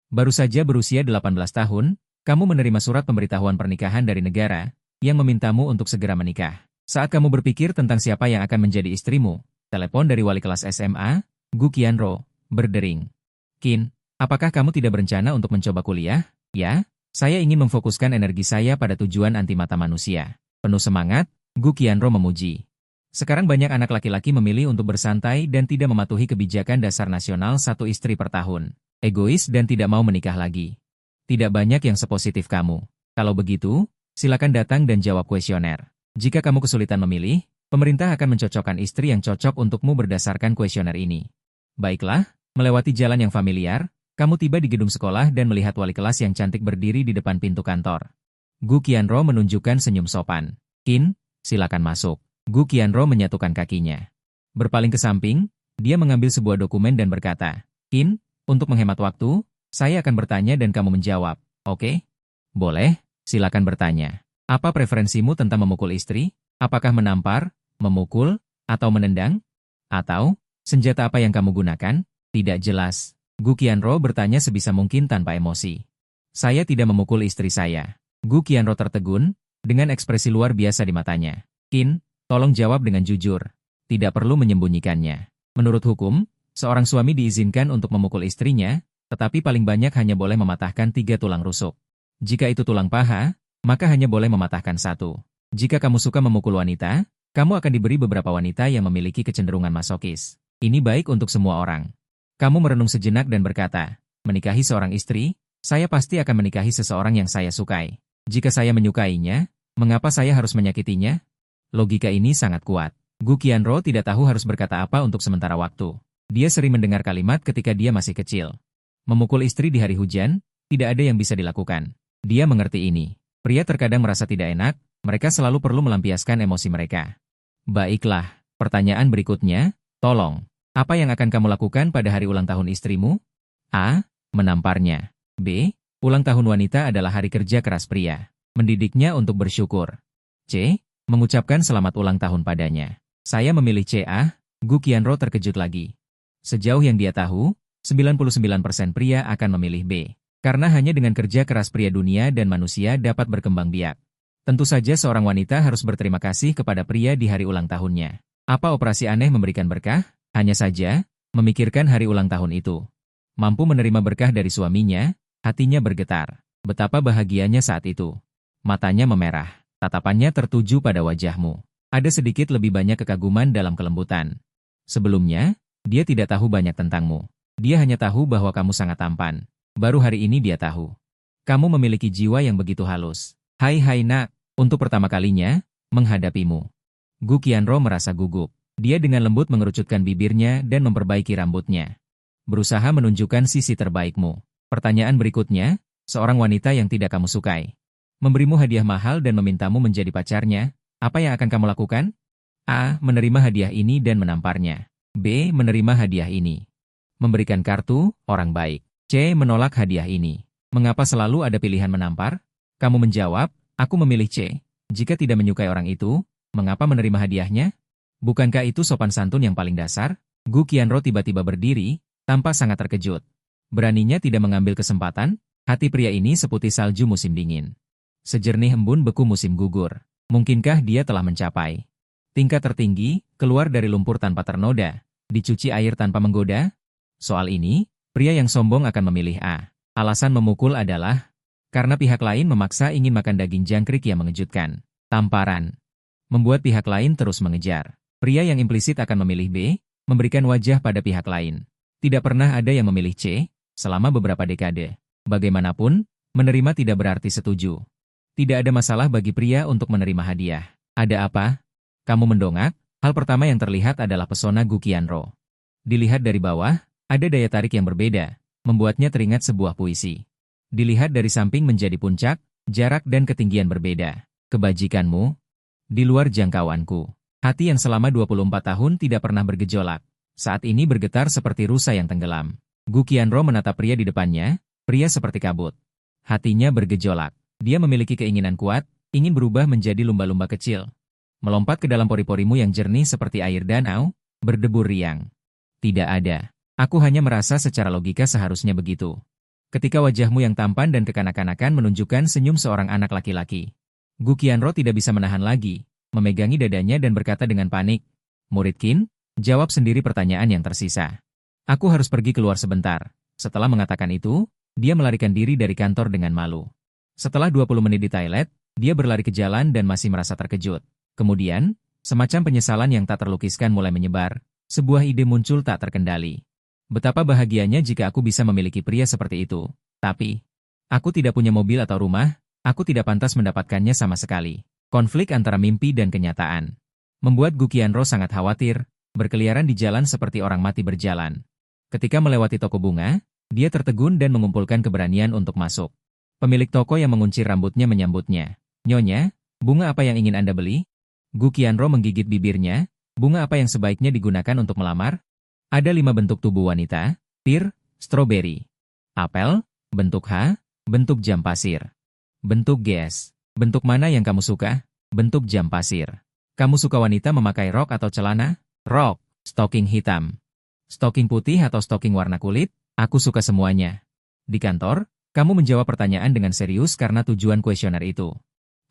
Baru saja berusia 18 tahun, kamu menerima surat pemberitahuan pernikahan dari negara yang memintamu untuk segera menikah. Saat kamu berpikir tentang siapa yang akan menjadi istrimu, telepon dari wali kelas SMA, Gu Qianro, berdering. Qin, apakah kamu tidak berencana untuk mencoba kuliah? Ya, saya ingin memfokuskan energi saya pada tujuan anti mata manusia. Penuh semangat, Gu Qianro memuji. Sekarang banyak anak laki-laki memilih untuk bersantai dan tidak mematuhi kebijakan dasar nasional satu istri per tahun. Egois dan tidak mau menikah lagi. Tidak banyak yang sepositif kamu. Kalau begitu, silakan datang dan jawab kuesioner. Jika kamu kesulitan memilih, pemerintah akan mencocokkan istri yang cocok untukmu berdasarkan kuesioner ini. Baiklah, melewati jalan yang familiar, kamu tiba di gedung sekolah dan melihat wali kelas yang cantik berdiri di depan pintu kantor. Gu Qianro menunjukkan senyum sopan. Qin, silakan masuk. Gu Qianro menyatukan kakinya. Berpaling ke samping, dia mengambil sebuah dokumen dan berkata, Qin, untuk menghemat waktu, saya akan bertanya dan kamu menjawab, oke? Boleh, silakan bertanya. Apa preferensimu tentang memukul istri? Apakah menampar, memukul, atau menendang? Atau, senjata apa yang kamu gunakan? Tidak jelas. Gu Qianro bertanya sebisa mungkin tanpa emosi. Saya tidak memukul istri saya. Gu Qianro tertegun, dengan ekspresi luar biasa di matanya. Qin, tolong jawab dengan jujur. Tidak perlu menyembunyikannya. Menurut hukum, seorang suami diizinkan untuk memukul istrinya, tetapi paling banyak hanya boleh mematahkan 3 tulang rusuk. Jika itu tulang paha, maka hanya boleh mematahkan 1. Jika kamu suka memukul wanita, kamu akan diberi beberapa wanita yang memiliki kecenderungan masokis. Ini baik untuk semua orang. Kamu merenung sejenak dan berkata, menikahi seorang istri, saya pasti akan menikahi seseorang yang saya sukai. Jika saya menyukainya, mengapa saya harus menyakitinya? Logika ini sangat kuat. Gu Qianro tidak tahu harus berkata apa untuk sementara waktu. Dia sering mendengar kalimat ketika dia masih kecil. Memukul istri di hari hujan, tidak ada yang bisa dilakukan. Dia mengerti ini. Pria terkadang merasa tidak enak, mereka selalu perlu melampiaskan emosi mereka. Baiklah, pertanyaan berikutnya, tolong. Apa yang akan kamu lakukan pada hari ulang tahun istrimu? A. Menamparnya. B. Ulang tahun wanita adalah hari kerja keras pria. Mendidiknya untuk bersyukur. C. Mengucapkan selamat ulang tahun padanya. Saya memilih C. Gu Qianro terkejut lagi. Sejauh yang dia tahu, 99% pria akan memilih B. Karena hanya dengan kerja keras pria dunia dan manusia dapat berkembang biak. Tentu saja seorang wanita harus berterima kasih kepada pria di hari ulang tahunnya. Apa operasi aneh memberikan berkah? Hanya saja, memikirkan hari ulang tahun itu. Mampu menerima berkah dari suaminya, hatinya bergetar. Betapa bahagianya saat itu. Matanya memerah, tatapannya tertuju pada wajahmu. Ada sedikit lebih banyak kekaguman dalam kelembutan. Sebelumnya, dia tidak tahu banyak tentangmu. Dia hanya tahu bahwa kamu sangat tampan. Baru hari ini dia tahu. Kamu memiliki jiwa yang begitu halus. Hai nak, untuk pertama kalinya, menghadapimu. Gu Qianro merasa gugup. Dia dengan lembut mengerucutkan bibirnya dan memperbaiki rambutnya. Berusaha menunjukkan sisi terbaikmu. Pertanyaan berikutnya, seorang wanita yang tidak kamu sukai. Memberimu hadiah mahal dan memintamu menjadi pacarnya, apa yang akan kamu lakukan? A. Menerima hadiah ini dan menamparnya. B. Menerima hadiah ini. Memberikan kartu, orang baik. C. Menolak hadiah ini. Mengapa selalu ada pilihan menampar? Kamu menjawab, aku memilih C. Jika tidak menyukai orang itu, mengapa menerima hadiahnya? Bukankah itu sopan santun yang paling dasar? Gu Qianro tiba-tiba berdiri, tampak sangat terkejut. Beraninya tidak mengambil kesempatan, hati pria ini seputih salju musim dingin. Sejernih embun beku musim gugur. Mungkinkah dia telah mencapai tingkat tertinggi, keluar dari lumpur tanpa ternoda, dicuci air tanpa menggoda? Soal ini, pria yang sombong akan memilih A. Alasan memukul adalah karena pihak lain memaksa ingin makan daging jangkrik yang mengejutkan. Tamparan membuat pihak lain terus mengejar. Pria yang implisit akan memilih B, memberikan wajah pada pihak lain. Tidak pernah ada yang memilih C, selama beberapa dekade. Bagaimanapun, menerima tidak berarti setuju. Tidak ada masalah bagi pria untuk menerima hadiah. Ada apa? Kamu mendongak, hal pertama yang terlihat adalah pesona Gu Qianro. Dilihat dari bawah, ada daya tarik yang berbeda, membuatnya teringat sebuah puisi. Dilihat dari samping menjadi puncak, jarak dan ketinggian berbeda. Kebajikanmu, di luar jangkauanku. Hati yang selama 24 tahun tidak pernah bergejolak, saat ini bergetar seperti rusa yang tenggelam. Gu Qianro menatap pria di depannya, pria seperti kabut. Hatinya bergejolak. Dia memiliki keinginan kuat, ingin berubah menjadi lumba-lumba kecil. Melompat ke dalam pori-porimu yang jernih seperti air danau, berdebur riang. Tidak ada. Aku hanya merasa secara logika seharusnya begitu. Ketika wajahmu yang tampan dan kekanak-kanakan menunjukkan senyum seorang anak laki-laki. Gu Qianro tidak bisa menahan lagi, memegangi dadanya dan berkata dengan panik, "Murid Qin, jawab sendiri pertanyaan yang tersisa. Aku harus pergi keluar sebentar." Setelah mengatakan itu, dia melarikan diri dari kantor dengan malu. Setelah 20 menit di toilet, dia berlari ke jalan dan masih merasa terkejut. Kemudian, semacam penyesalan yang tak terlukiskan mulai menyebar. Sebuah ide muncul tak terkendali. Betapa bahagianya jika aku bisa memiliki pria seperti itu. Tapi, aku tidak punya mobil atau rumah, aku tidak pantas mendapatkannya sama sekali. Konflik antara mimpi dan kenyataan membuat Gu Qianro sangat khawatir, berkeliaran di jalan seperti orang mati berjalan. Ketika melewati toko bunga, dia tertegun dan mengumpulkan keberanian untuk masuk. Pemilik toko yang menguncir rambutnya menyambutnya. "Nyonya, bunga apa yang ingin Anda beli?" Gu Qianro menggigit bibirnya. "Bunga apa yang sebaiknya digunakan untuk melamar?" Ada 5 bentuk tubuh wanita: pir, stroberi, apel, bentuk H, bentuk jam pasir, bentuk GS. Bentuk mana yang kamu suka? Bentuk jam pasir. Kamu suka wanita memakai rok atau celana? Rok, stocking hitam, stocking putih atau stocking warna kulit? Aku suka semuanya. Di kantor, kamu menjawab pertanyaan dengan serius karena tujuan kuesioner itu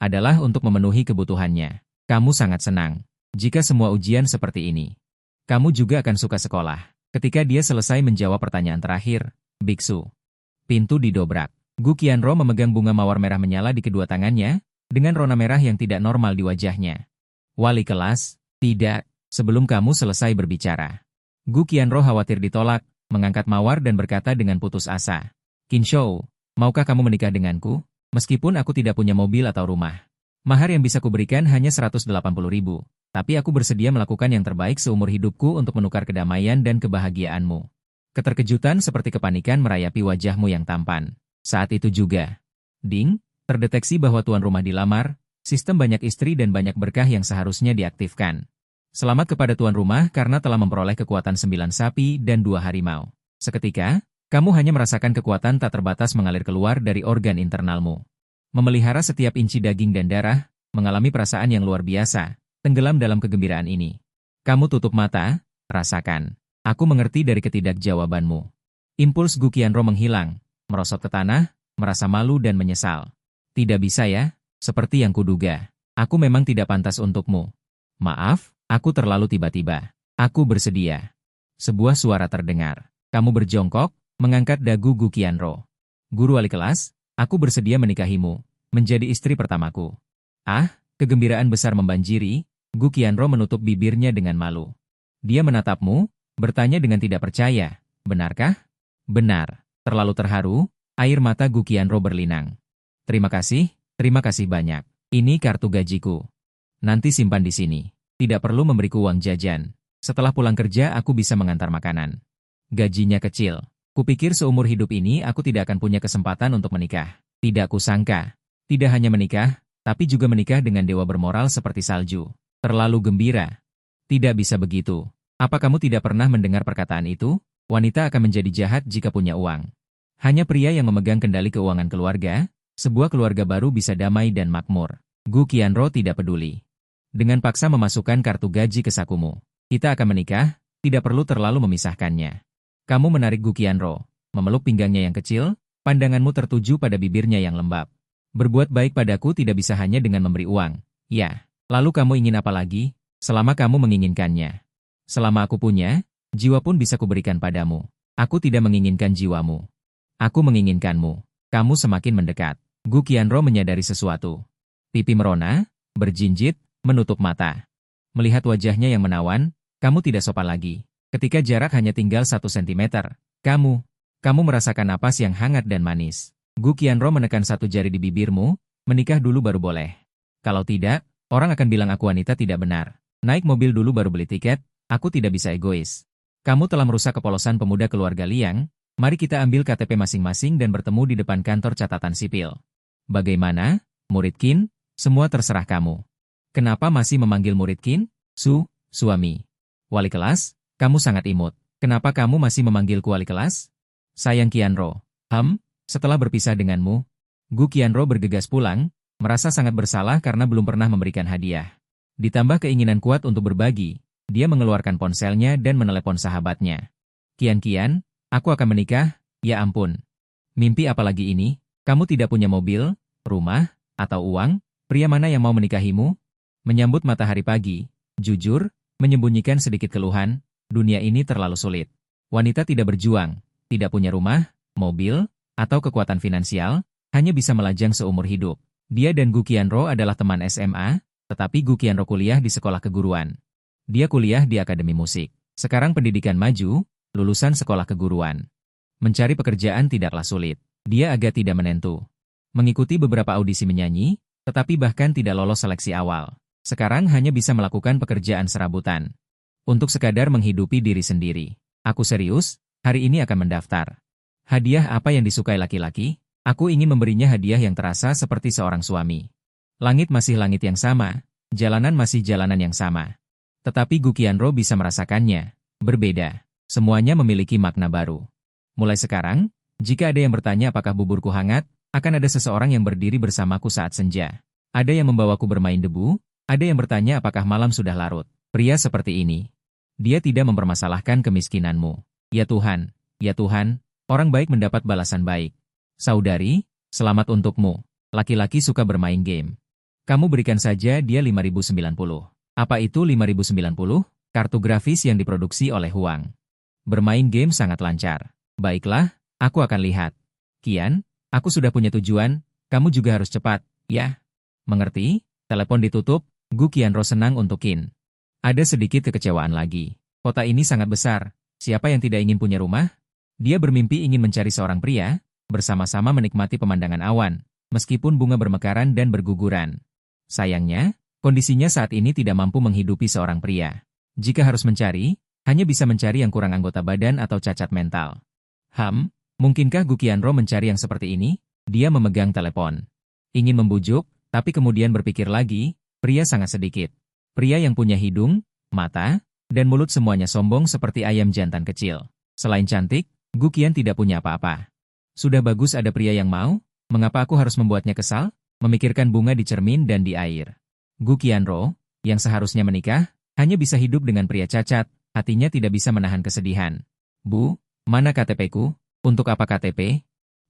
adalah untuk memenuhi kebutuhannya. Kamu sangat senang jika semua ujian seperti ini. Kamu juga akan suka sekolah. Ketika dia selesai menjawab pertanyaan terakhir, biksu. Pintu didobrak. Gu Qianro memegang bunga mawar merah menyala di kedua tangannya, dengan rona merah yang tidak normal di wajahnya. "Wali kelas, tidak, sebelum kamu selesai berbicara." Gu Qianro khawatir ditolak, mengangkat mawar dan berkata dengan putus asa. "Qin Shou, maukah kamu menikah denganku? Meskipun aku tidak punya mobil atau rumah. Mahar yang bisa kuberikan hanya 180.000. Tapi aku bersedia melakukan yang terbaik seumur hidupku untuk menukar kedamaian dan kebahagiaanmu." Keterkejutan seperti kepanikan merayapi wajahmu yang tampan. Saat itu juga, ding, terdeteksi bahwa tuan rumah dilamar, sistem banyak istri dan banyak berkah yang seharusnya diaktifkan. Selamat kepada tuan rumah karena telah memperoleh kekuatan 9 sapi dan 2 harimau. Seketika, kamu hanya merasakan kekuatan tak terbatas mengalir keluar dari organ internalmu. Memelihara setiap inci daging dan darah, mengalami perasaan yang luar biasa. Tenggelam dalam kegembiraan ini. Kamu tutup mata, rasakan. Aku mengerti dari ketidakjawabanmu. Impuls Gu Qianro menghilang, merosot ke tanah, merasa malu dan menyesal. Tidak bisa ya, seperti yang kuduga. Aku memang tidak pantas untukmu. Maaf, aku terlalu tiba-tiba. Aku bersedia. Sebuah suara terdengar. Kamu berjongkok, mengangkat dagu Gu Qianro. "Guru wali kelas, aku bersedia menikahimu, menjadi istri pertamaku." Ah, kegembiraan besar membanjiri. Gu Qianro menutup bibirnya dengan malu. Dia menatapmu, bertanya dengan tidak percaya, "Benarkah?" "Benar." Terlalu terharu, air mata Gu Qianro berlinang. Terima kasih banyak. Ini kartu gajiku. Nanti simpan di sini. Tidak perlu memberiku uang jajan. Setelah pulang kerja aku bisa mengantar makanan." Gajinya kecil. Kupikir seumur hidup ini aku tidak akan punya kesempatan untuk menikah. Tidak kusangka. Tidak hanya menikah, tapi juga menikah dengan dewa bermoral seperti salju. Terlalu gembira. Tidak bisa begitu. Apa kamu tidak pernah mendengar perkataan itu? Wanita akan menjadi jahat jika punya uang. Hanya pria yang memegang kendali keuangan keluarga, sebuah keluarga baru bisa damai dan makmur. Gu Qianro tidak peduli. Dengan paksa memasukkan kartu gaji ke sakumu. Kita akan menikah, tidak perlu terlalu memisahkannya. Kamu menarik Gu Qianro, memeluk pinggangnya yang kecil, pandanganmu tertuju pada bibirnya yang lembab. Berbuat baik padaku tidak bisa hanya dengan memberi uang. Ya. Lalu kamu ingin apa lagi? Selama kamu menginginkannya. Selama aku punya, jiwa pun bisa kuberikan padamu. Aku tidak menginginkan jiwamu. Aku menginginkanmu. Kamu semakin mendekat. Gu Qianro menyadari sesuatu. Pipi merona, berjinjit, menutup mata. Melihat wajahnya yang menawan, kamu tidak sopan lagi. Ketika jarak hanya tinggal 1 sentimeter, kamu merasakan napas yang hangat dan manis. Gu Qianro menekan 1 jari di bibirmu, menikah dulu baru boleh. Kalau tidak, orang akan bilang aku wanita tidak benar. Naik mobil dulu baru beli tiket, aku tidak bisa egois. Kamu telah merusak kepolosan pemuda keluarga Liang, mari kita ambil KTP masing-masing dan bertemu di depan kantor catatan sipil. Bagaimana, murid Qin? Semua terserah kamu. Kenapa masih memanggil murid Qin? Suami. Wali kelas, kamu sangat imut. Kenapa kamu masih memanggilku wali kelas? Sayang Qianro. Setelah berpisah denganmu, Gu Qianro bergegas pulang, merasa sangat bersalah karena belum pernah memberikan hadiah. Ditambah keinginan kuat untuk berbagi, dia mengeluarkan ponselnya dan menelepon sahabatnya. "Kian, aku akan menikah, ya ampun. Mimpi apa lagi ini? Kamu tidak punya mobil, rumah, atau uang? Pria mana yang mau menikahimu? Menyambut matahari pagi, jujur, menyembunyikan sedikit keluhan, dunia ini terlalu sulit. Wanita tidak berjuang, tidak punya rumah, mobil, atau kekuatan finansial, hanya bisa melajang seumur hidup. Dia dan Gu Qianro adalah teman SMA, tetapi Gu Qianro kuliah di sekolah keguruan. Dia kuliah di akademi musik. Sekarang pendidikan maju, lulusan sekolah keguruan. Mencari pekerjaan tidaklah sulit. Dia agak tidak menentu. Mengikuti beberapa audisi menyanyi, tetapi bahkan tidak lolos seleksi awal. Sekarang hanya bisa melakukan pekerjaan serabutan. Untuk sekadar menghidupi diri sendiri. Aku serius, hari ini akan mendaftar. Hadiah apa yang disukai laki-laki? Aku ingin memberinya hadiah yang terasa seperti seorang suami. Langit masih langit yang sama, jalanan masih jalanan yang sama. Tetapi Gu Qianro bisa merasakannya. Berbeda. Semuanya memiliki makna baru. Mulai sekarang, jika ada yang bertanya apakah buburku hangat, akan ada seseorang yang berdiri bersamaku saat senja. Ada yang membawaku bermain debu, ada yang bertanya apakah malam sudah larut. Pria seperti ini. Dia tidak mempermasalahkan kemiskinanmu. Ya Tuhan, orang baik mendapat balasan baik. Saudari, selamat untukmu. Laki-laki suka bermain game. Kamu berikan saja dia 5090. Apa itu 5090? Kartu grafis yang diproduksi oleh Huang. Bermain game sangat lancar. Baiklah, aku akan lihat. Qian, aku sudah punya tujuan, kamu juga harus cepat, ya? Mengerti? Telepon ditutup, Gu Qianro senang untuk Qin. Ada sedikit kekecewaan lagi. Kota ini sangat besar, siapa yang tidak ingin punya rumah? Dia bermimpi ingin mencari seorang pria, bersama-sama menikmati pemandangan awan, meskipun bunga bermekaran dan berguguran. Sayangnya, kondisinya saat ini tidak mampu menghidupi seorang pria. Jika harus mencari, hanya bisa mencari yang kurang anggota badan atau cacat mental. Mungkinkah Gu Qianro mencari yang seperti ini? Dia memegang telepon. Ingin membujuk, tapi kemudian berpikir lagi, pria sangat sedikit. Pria yang punya hidung, mata, dan mulut semuanya sombong seperti ayam jantan kecil. Selain cantik, Gu Qian tidak punya apa-apa. Sudah bagus ada pria yang mau, mengapa aku harus membuatnya kesal? Memikirkan bunga di cermin dan di air. Gu Qianro, yang seharusnya menikah, hanya bisa hidup dengan pria cacat, hatinya tidak bisa menahan kesedihan. Bu, mana KTP-ku? Untuk apa KTP?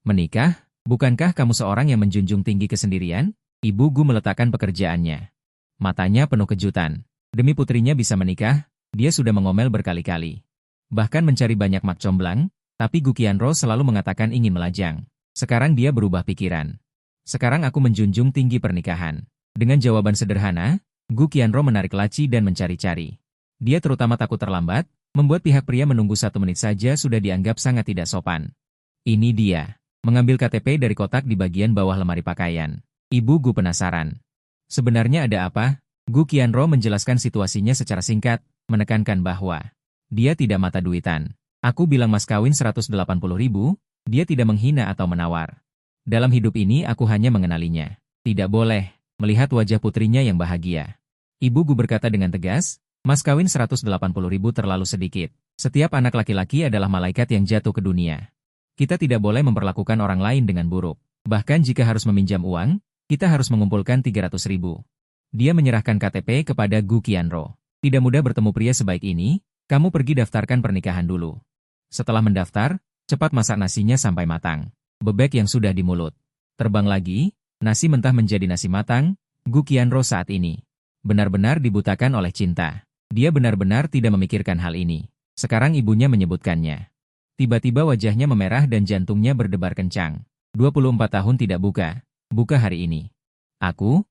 Menikah? Bukankah kamu seorang yang menjunjung tinggi kesendirian? Ibu Gu meletakkan pekerjaannya. Matanya penuh kejutan. Demi putrinya bisa menikah, dia sudah mengomel berkali-kali. Bahkan mencari banyak mak comblang, tapi Gu Qianro selalu mengatakan ingin melajang. Sekarang dia berubah pikiran. Sekarang aku menjunjung tinggi pernikahan. Dengan jawaban sederhana, Gu Qianro menarik laci dan mencari-cari. Dia terutama takut terlambat, membuat pihak pria menunggu 1 menit saja sudah dianggap sangat tidak sopan. Ini dia. Mengambil KTP dari kotak di bagian bawah lemari pakaian. Ibu Gu penasaran. Sebenarnya ada apa? Gu Qianro menjelaskan situasinya secara singkat, menekankan bahwa dia tidak mata duitan. Aku bilang mas kawin 180.000, dia tidak menghina atau menawar. Dalam hidup ini aku hanya mengenalinya. Tidak boleh melihat wajah putrinya yang bahagia. Ibu Gu berkata dengan tegas, mas kawin 180.000 terlalu sedikit. Setiap anak laki-laki adalah malaikat yang jatuh ke dunia. Kita tidak boleh memperlakukan orang lain dengan buruk. Bahkan jika harus meminjam uang, kita harus mengumpulkan 300.000. Dia menyerahkan KTP kepada Gu Qianro. Tidak mudah bertemu pria sebaik ini, kamu pergi daftarkan pernikahan dulu. Setelah mendaftar, cepat masak nasinya sampai matang. Bebek yang sudah di mulut. Terbang lagi, nasi mentah menjadi nasi matang, Gu Qianro saat ini. Benar-benar dibutakan oleh cinta. Dia benar-benar tidak memikirkan hal ini. Sekarang ibunya menyebutkannya. Tiba-tiba wajahnya memerah dan jantungnya berdebar kencang. 24 tahun tidak buka. Buka hari ini. Aku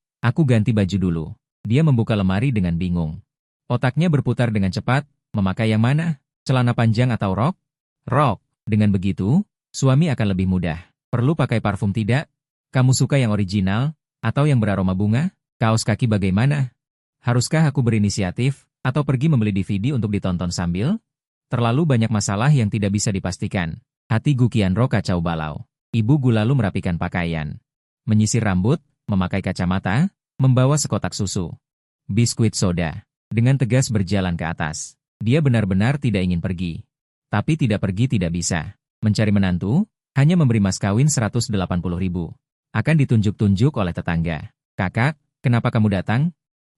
ganti baju dulu. Dia membuka lemari dengan bingung. Otaknya berputar dengan cepat, memakai yang mana? Celana panjang atau rok? Rok. Dengan begitu, suami akan lebih mudah. Perlu pakai parfum tidak? Kamu suka yang original, atau yang beraroma bunga? Kaos kaki bagaimana? Haruskah aku berinisiatif, atau pergi membeli DVD untuk ditonton sambil? Terlalu banyak masalah yang tidak bisa dipastikan. Hati Gu Qianro kacau balau. Ibu Gu lalu merapikan pakaian. Menyisir rambut, memakai kacamata, membawa sekotak susu. Biskuit soda. Dengan tegas berjalan ke atas. Dia benar-benar tidak ingin pergi. Tapi tidak pergi tidak bisa. Mencari menantu, hanya memberi mas kawin 180.000. Akan ditunjuk-tunjuk oleh tetangga. Kakak, kenapa kamu datang?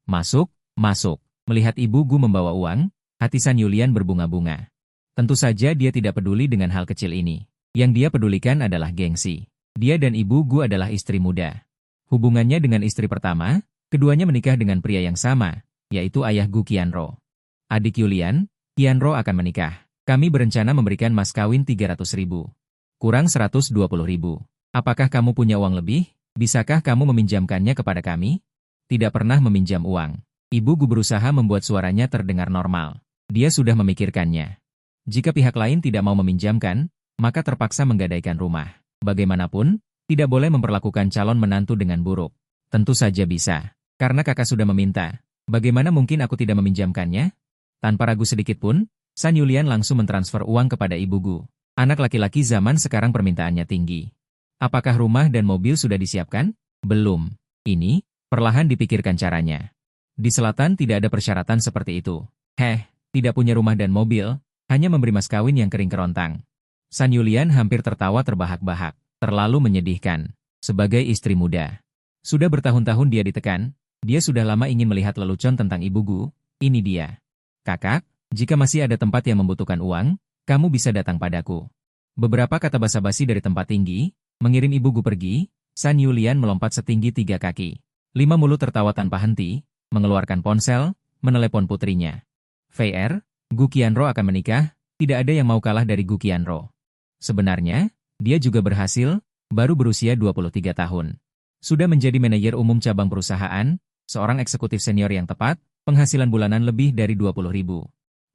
Masuk, masuk. Melihat ibu Gu membawa uang, hati San Yulian berbunga-bunga. Tentu saja dia tidak peduli dengan hal kecil ini. Yang dia pedulikan adalah gengsi. Dia dan Ibu Gu adalah istri muda. Hubungannya dengan istri pertama, keduanya menikah dengan pria yang sama, yaitu ayah Gu Qianro. Adik Yulian, Qianro akan menikah. Kami berencana memberikan mas kawin 300.000. Kurang 120.000. Apakah kamu punya uang lebih? Bisakah kamu meminjamkannya kepada kami? Tidak pernah meminjam uang. Ibu Gu berusaha membuat suaranya terdengar normal. Dia sudah memikirkannya. Jika pihak lain tidak mau meminjamkan, maka terpaksa menggadaikan rumah. Bagaimanapun, tidak boleh memperlakukan calon menantu dengan buruk. Tentu saja bisa. Karena kakak sudah meminta. Bagaimana mungkin aku tidak meminjamkannya? Tanpa ragu sedikit pun, San Yulian langsung mentransfer uang kepada Ibu Gu. Anak laki-laki zaman sekarang permintaannya tinggi. Apakah rumah dan mobil sudah disiapkan? Belum. Ini, perlahan dipikirkan caranya. Di selatan tidak ada persyaratan seperti itu. Tidak punya rumah dan mobil, hanya memberi mas kawin yang kering kerontang. San Yulian hampir tertawa terbahak-bahak. Terlalu menyedihkan. Sebagai istri muda. Sudah bertahun-tahun dia ditekan, dia sudah lama ingin melihat lelucon tentang Ibu Gu. Ini dia. Kakak, jika masih ada tempat yang membutuhkan uang, kamu bisa datang padaku. Beberapa kata basa-basi dari tempat tinggi, mengirim Ibu Gu pergi. San Yulian melompat setinggi 3 kaki. 5 mulut tertawa tanpa henti, mengeluarkan ponsel, menelepon putrinya. VR, Gu Qianro akan menikah, tidak ada yang mau kalah dari Gu Qianro. Sebenarnya, dia juga berhasil, baru berusia 23 tahun. Sudah menjadi manajer umum cabang perusahaan, seorang eksekutif senior yang tepat, penghasilan bulanan lebih dari 20.000.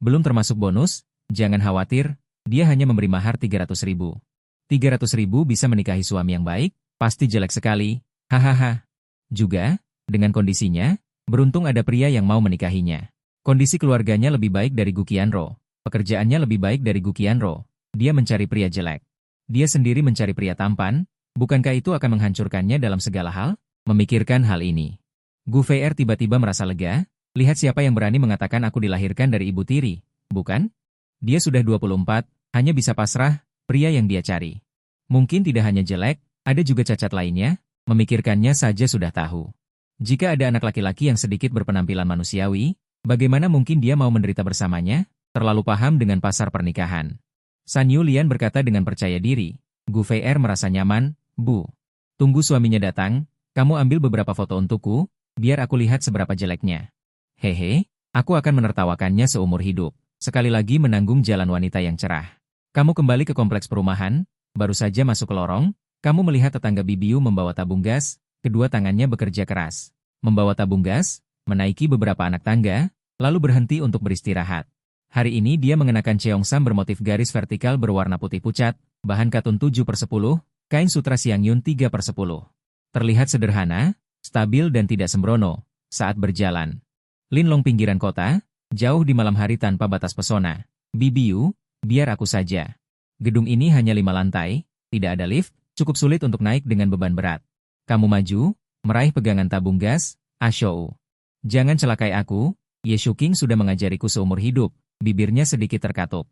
Belum termasuk bonus, jangan khawatir, dia hanya memberi mahar 300.000. 300.000 bisa menikahi suami yang baik, pasti jelek sekali, hahaha. Juga, dengan kondisinya, beruntung ada pria yang mau menikahinya. Kondisi keluarganya lebih baik dari Gu Qianro, pekerjaannya lebih baik dari Gu Qianro, dia mencari pria jelek. Dia sendiri mencari pria tampan, bukankah itu akan menghancurkannya dalam segala hal? Memikirkan hal ini. Gu VR tiba-tiba merasa lega, lihat siapa yang berani mengatakan aku dilahirkan dari ibu tiri, bukan? Dia sudah 24, hanya bisa pasrah, pria yang dia cari. Mungkin tidak hanya jelek, ada juga cacat lainnya, memikirkannya saja sudah tahu. Jika ada anak laki-laki yang sedikit berpenampilan manusiawi, bagaimana mungkin dia mau menderita bersamanya? Terlalu paham dengan pasar pernikahan. San Yulian berkata dengan percaya diri. Gu VR merasa nyaman, Bu. Tunggu suaminya datang, kamu ambil beberapa foto untukku, biar aku lihat seberapa jeleknya. Hehe, aku akan menertawakannya seumur hidup. Sekali lagi menanggung jalan wanita yang cerah. Kamu kembali ke kompleks perumahan, baru saja masuk ke lorong, kamu melihat tetangga Bibiu membawa tabung gas, kedua tangannya bekerja keras. Membawa tabung gas, menaiki beberapa anak tangga, lalu berhenti untuk beristirahat. Hari ini dia mengenakan cheongsam bermotif garis vertikal berwarna putih pucat, bahan katun 7/10, kain sutra Xiangyun 3/10. Terlihat sederhana, stabil dan tidak sembrono saat berjalan. Linlong pinggiran kota, jauh di malam hari tanpa batas pesona. Bibiu, biar aku saja. Gedung ini hanya 5 lantai, tidak ada lift, cukup sulit untuk naik dengan beban berat. Kamu maju, meraih pegangan tabung gas, Ashou. Jangan celakai aku, Ye Shuking sudah mengajariku seumur hidup, bibirnya sedikit terkatup.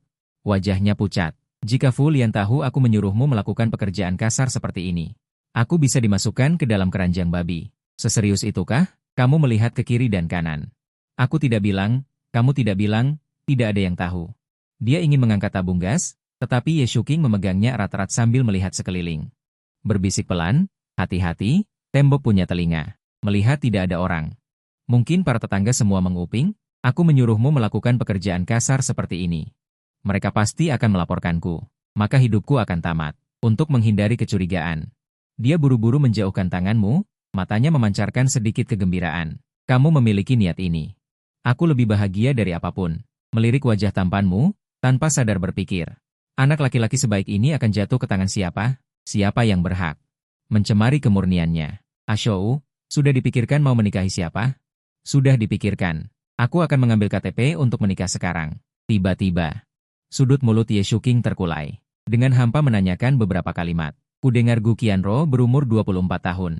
Wajahnya pucat. Jika Fu Lian tahu aku menyuruhmu melakukan pekerjaan kasar seperti ini, aku bisa dimasukkan ke dalam keranjang babi. Seserius itukah? Kamu melihat ke kiri dan kanan. Aku tidak bilang, kamu tidak bilang, tidak ada yang tahu. Dia ingin mengangkat tabung gas, tetapi Ye Shuking memegangnya erat-erat sambil melihat sekeliling. Berbisik pelan, hati-hati, tembok punya telinga. Melihat tidak ada orang. Mungkin para tetangga semua menguping, aku menyuruhmu melakukan pekerjaan kasar seperti ini. Mereka pasti akan melaporkanku, maka hidupku akan tamat. Untuk menghindari kecurigaan. Dia buru-buru menjauhkan tanganmu, matanya memancarkan sedikit kegembiraan. Kamu memiliki niat ini. Aku lebih bahagia dari apapun. Melirik wajah tampanmu, tanpa sadar berpikir. Anak laki-laki sebaik ini akan jatuh ke tangan siapa? Siapa yang berhak? Mencemari kemurniannya. Ashou, sudah dipikirkan mau menikahi siapa? Sudah dipikirkan. Aku akan mengambil KTP untuk menikah sekarang. Tiba-tiba. Sudut mulut Ye Shuking terkulai. Dengan hampa menanyakan beberapa kalimat. Kudengar Gu Qianro berumur 24 tahun.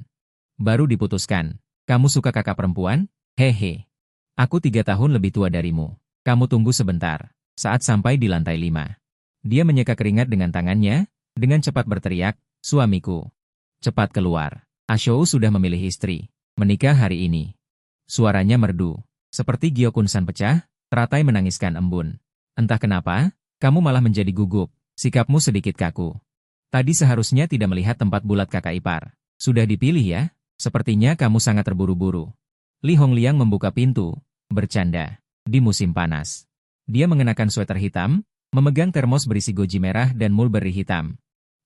Baru diputuskan. Kamu suka kakak perempuan? Hehe. Aku 3 tahun lebih tua darimu. Kamu tunggu sebentar. Saat sampai di lantai 5. Dia menyeka keringat dengan tangannya, dengan cepat berteriak, suamiku. Cepat keluar. Ashou sudah memilih istri. Menikah hari ini. Suaranya merdu. Seperti Gyokunsan pecah, teratai menangiskan embun. Entah kenapa, kamu malah menjadi gugup. Sikapmu sedikit kaku. Tadi seharusnya tidak melihat tempat bulat kakak ipar. Sudah dipilih ya? Sepertinya kamu sangat terburu-buru. Li Hongliang membuka pintu, bercanda. Di musim panas. Dia mengenakan sweater hitam, memegang termos berisi goji merah dan mulberry hitam.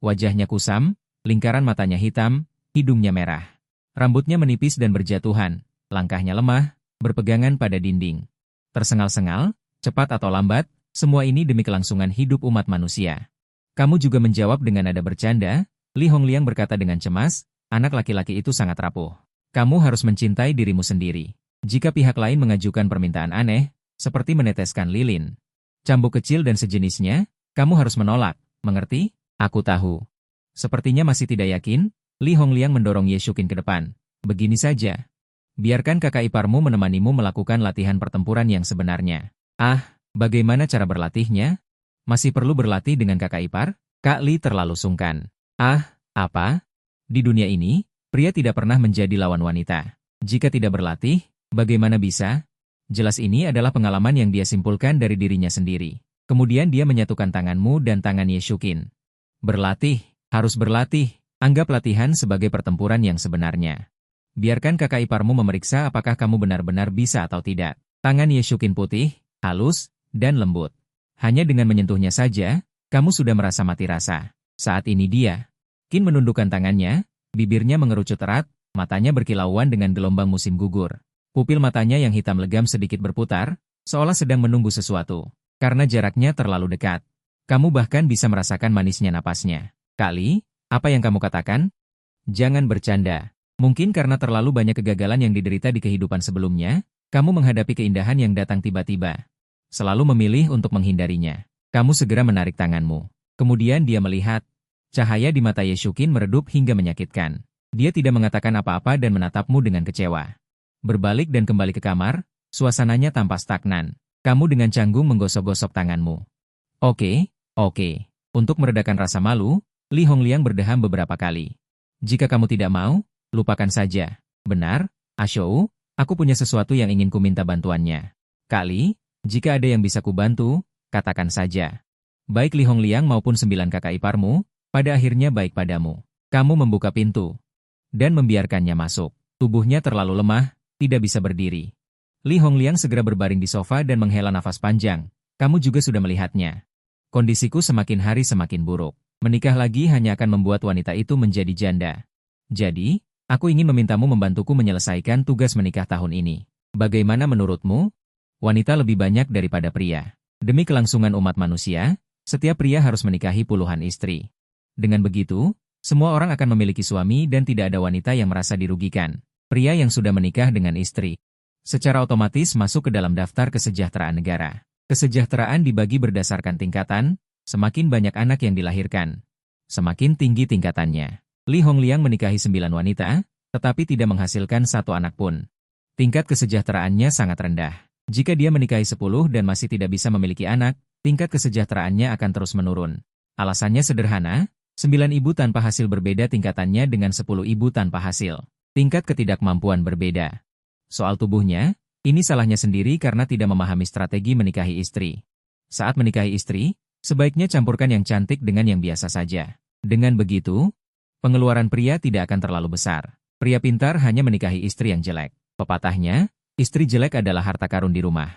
Wajahnya kusam, lingkaran matanya hitam, hidungnya merah. Rambutnya menipis dan berjatuhan, langkahnya lemah, berpegangan pada dinding. Tersengal-sengal, cepat atau lambat, semua ini demi kelangsungan hidup umat manusia. Kamu juga menjawab dengan nada bercanda, Li Hongliang berkata dengan cemas, anak laki-laki itu sangat rapuh. Kamu harus mencintai dirimu sendiri. Jika pihak lain mengajukan permintaan aneh, seperti meneteskan lilin, cambuk kecil dan sejenisnya, kamu harus menolak, mengerti? Aku tahu. Sepertinya masih tidak yakin, Li Hongliang mendorong Ye Shuqin ke depan. Begini saja. Biarkan kakak iparmu menemanimu melakukan latihan pertempuran yang sebenarnya. Ah, bagaimana cara berlatihnya? Masih perlu berlatih dengan kakak ipar? Kak Li terlalu sungkan. Ah, apa? Di dunia ini, pria tidak pernah menjadi lawan wanita. Jika tidak berlatih, bagaimana bisa? Jelas ini adalah pengalaman yang dia simpulkan dari dirinya sendiri. Kemudian dia menyatukan tanganmu dan tangan Ye Shuqin. Berlatih, harus berlatih. Anggap latihan sebagai pertempuran yang sebenarnya. Biarkan kakak iparmu memeriksa apakah kamu benar-benar bisa atau tidak. Tangan Ye Shuqin putih, halus, dan lembut. Hanya dengan menyentuhnya saja, kamu sudah merasa mati rasa. Saat ini dia, Qin menundukkan tangannya, bibirnya mengerucut erat, matanya berkilauan dengan gelombang musim gugur. Pupil matanya yang hitam legam sedikit berputar, seolah sedang menunggu sesuatu. Karena jaraknya terlalu dekat. Kamu bahkan bisa merasakan manisnya napasnya. Kali, apa yang kamu katakan? Jangan bercanda. Mungkin karena terlalu banyak kegagalan yang diderita di kehidupan sebelumnya, kamu menghadapi keindahan yang datang tiba-tiba. Selalu memilih untuk menghindarinya. Kamu segera menarik tanganmu. Kemudian dia melihat. Cahaya di mata Ye Shuqin meredup hingga menyakitkan. Dia tidak mengatakan apa-apa dan menatapmu dengan kecewa. Berbalik dan kembali ke kamar, suasananya tampak stagnan. Kamu dengan canggung menggosok-gosok tanganmu. Oke. Untuk meredakan rasa malu, Li Hongliang berdeham beberapa kali. Jika kamu tidak mau, lupakan saja. Benar, Ashou, aku punya sesuatu yang ingin ku minta bantuannya. Kali, jika ada yang bisa kubantu, katakan saja. Baik Li Hongliang maupun 9 kakak iparmu, pada akhirnya baik padamu. Kamu membuka pintu dan membiarkannya masuk. Tubuhnya terlalu lemah, tidak bisa berdiri. Li Hongliang segera berbaring di sofa dan menghela nafas panjang. Kamu juga sudah melihatnya. Kondisiku semakin hari semakin buruk. Menikah lagi hanya akan membuat wanita itu menjadi janda. Jadi, aku ingin memintamu membantuku menyelesaikan tugas menikah tahun ini. Bagaimana menurutmu? Wanita lebih banyak daripada pria. Demi kelangsungan umat manusia, setiap pria harus menikahi puluhan istri. Dengan begitu, semua orang akan memiliki suami dan tidak ada wanita yang merasa dirugikan. Pria yang sudah menikah dengan istri secara otomatis masuk ke dalam daftar kesejahteraan negara. Kesejahteraan dibagi berdasarkan tingkatan, semakin banyak anak yang dilahirkan, semakin tinggi tingkatannya. Li Hongliang menikahi 9 wanita, tetapi tidak menghasilkan 1 anak pun. Tingkat kesejahteraannya sangat rendah. Jika dia menikahi 10 dan masih tidak bisa memiliki anak, tingkat kesejahteraannya akan terus menurun. Alasannya sederhana, 9 ibu tanpa hasil berbeda tingkatannya dengan 10 ibu tanpa hasil. Tingkat ketidakmampuan berbeda. Soal tubuhnya, ini salahnya sendiri karena tidak memahami strategi menikahi istri. Saat menikahi istri, sebaiknya campurkan yang cantik dengan yang biasa saja. Dengan begitu, pengeluaran pria tidak akan terlalu besar. Pria pintar hanya menikahi istri yang jelek. Pepatahnya, istri jelek adalah harta karun di rumah.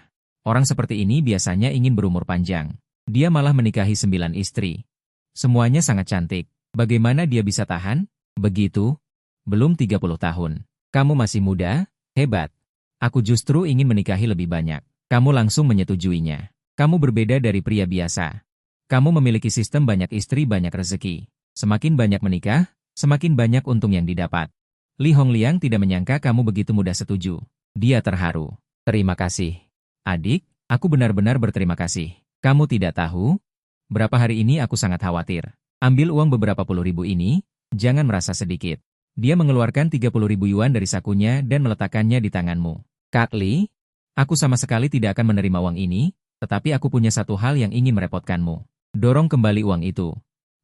Orang seperti ini biasanya ingin berumur panjang. Dia malah menikahi 9 istri. Semuanya sangat cantik. Bagaimana dia bisa tahan? Begitu? Belum 30 tahun. Kamu masih muda? Hebat. Aku justru ingin menikahi lebih banyak. Kamu langsung menyetujuinya. Kamu berbeda dari pria biasa. Kamu memiliki sistem banyak istri banyak rezeki. Semakin banyak menikah, semakin banyak untung yang didapat. Li Hongliang tidak menyangka kamu begitu mudah setuju. Dia terharu. Terima kasih. Adik, aku benar-benar berterima kasih. Kamu tidak tahu? Berapa hari ini aku sangat khawatir. Ambil uang beberapa puluh ribu ini, jangan merasa sedikit. Dia mengeluarkan 30.000 yuan dari sakunya dan meletakkannya di tanganmu. Kak Li, aku sama sekali tidak akan menerima uang ini, tetapi aku punya satu hal yang ingin merepotkanmu. Dorong kembali uang itu.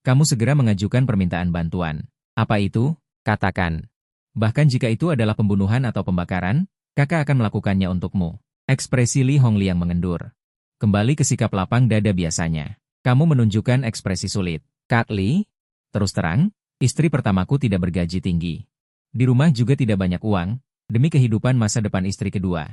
Kamu segera mengajukan permintaan bantuan. Apa itu? Katakan. Bahkan jika itu adalah pembunuhan atau pembakaran, kakak akan melakukannya untukmu. Ekspresi Li Hongliang mengendur. Kembali ke sikap lapang dada biasanya. Kamu menunjukkan ekspresi sulit. Kak Li, Terus terang, istri pertamaku tidak bergaji tinggi. Di rumah juga tidak banyak uang, demi kehidupan masa depan istri kedua.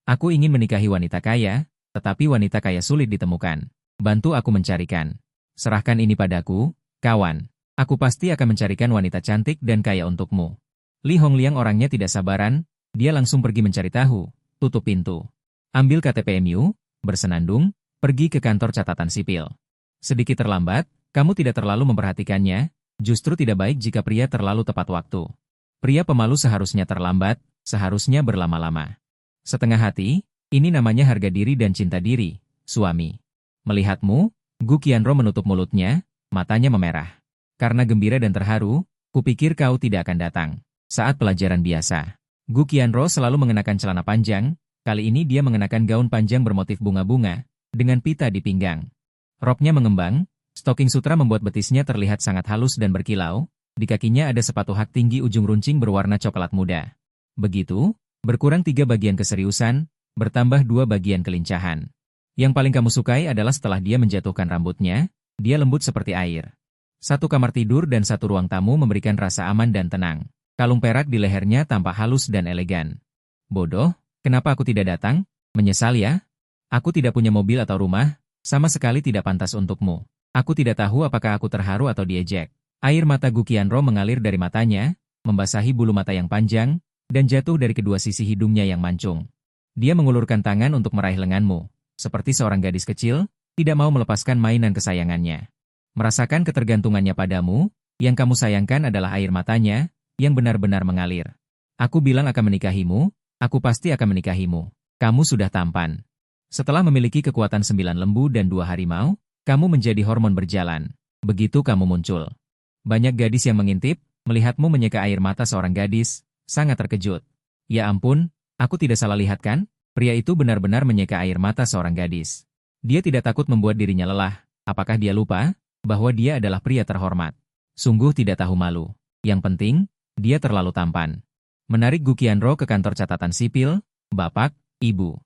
Aku ingin menikahi wanita kaya, tetapi wanita kaya sulit ditemukan. Bantu aku mencarikan. Serahkan ini padaku, kawan. Aku pasti akan mencarikan wanita cantik dan kaya untukmu. Li Hongliang orangnya tidak sabaran, dia langsung pergi mencari tahu, tutup pintu. Ambil KTP-MU, bersenandung, pergi ke kantor catatan sipil. Sedikit terlambat, kamu tidak terlalu memperhatikannya, justru tidak baik jika pria terlalu tepat waktu. Pria pemalu seharusnya terlambat, seharusnya berlama-lama. Setengah hati, ini namanya harga diri dan cinta diri, suami. Melihatmu, Gu Qianro menutup mulutnya, matanya memerah. Karena gembira dan terharu, kupikir kau tidak akan datang. Saat pelajaran biasa, Gu Qianro selalu mengenakan celana panjang, kali ini dia mengenakan gaun panjang bermotif bunga-bunga, dengan pita di pinggang. Roknya mengembang, stoking sutra membuat betisnya terlihat sangat halus dan berkilau, di kakinya ada sepatu hak tinggi ujung runcing berwarna coklat muda. Begitu, berkurang 3 bagian keseriusan, bertambah 2 bagian kelincahan. Yang paling kamu sukai adalah setelah dia menjatuhkan rambutnya, dia lembut seperti air. Satu kamar tidur dan satu ruang tamu memberikan rasa aman dan tenang. Kalung perak di lehernya tampak halus dan elegan. Bodoh, kenapa aku tidak datang? Menyesal ya? Aku tidak punya mobil atau rumah, sama sekali tidak pantas untukmu. Aku tidak tahu apakah aku terharu atau diejek. Air mata Gu Qianro mengalir dari matanya, membasahi bulu mata yang panjang, dan jatuh dari kedua sisi hidungnya yang mancung. Dia mengulurkan tangan untuk meraih lenganmu, seperti seorang gadis kecil, tidak mau melepaskan mainan kesayangannya. Merasakan ketergantungannya padamu, yang kamu sayangkan adalah air matanya, yang benar-benar mengalir. Aku bilang akan menikahimu, aku pasti akan menikahimu. Kamu sudah tampan. Setelah memiliki kekuatan 9 lembu dan 2 harimau, kamu menjadi hormon berjalan. Begitu kamu muncul. Banyak gadis yang mengintip, melihatmu menyeka air mata seorang gadis, sangat terkejut. Ya ampun, aku tidak salah lihat kan? Pria itu benar-benar menyeka air mata seorang gadis. Dia tidak takut membuat dirinya lelah. Apakah dia lupa bahwa dia adalah pria terhormat? Sungguh tidak tahu malu. Yang penting, dia terlalu tampan. Menarik Gu Qianro ke kantor catatan sipil, Bapak, Ibu.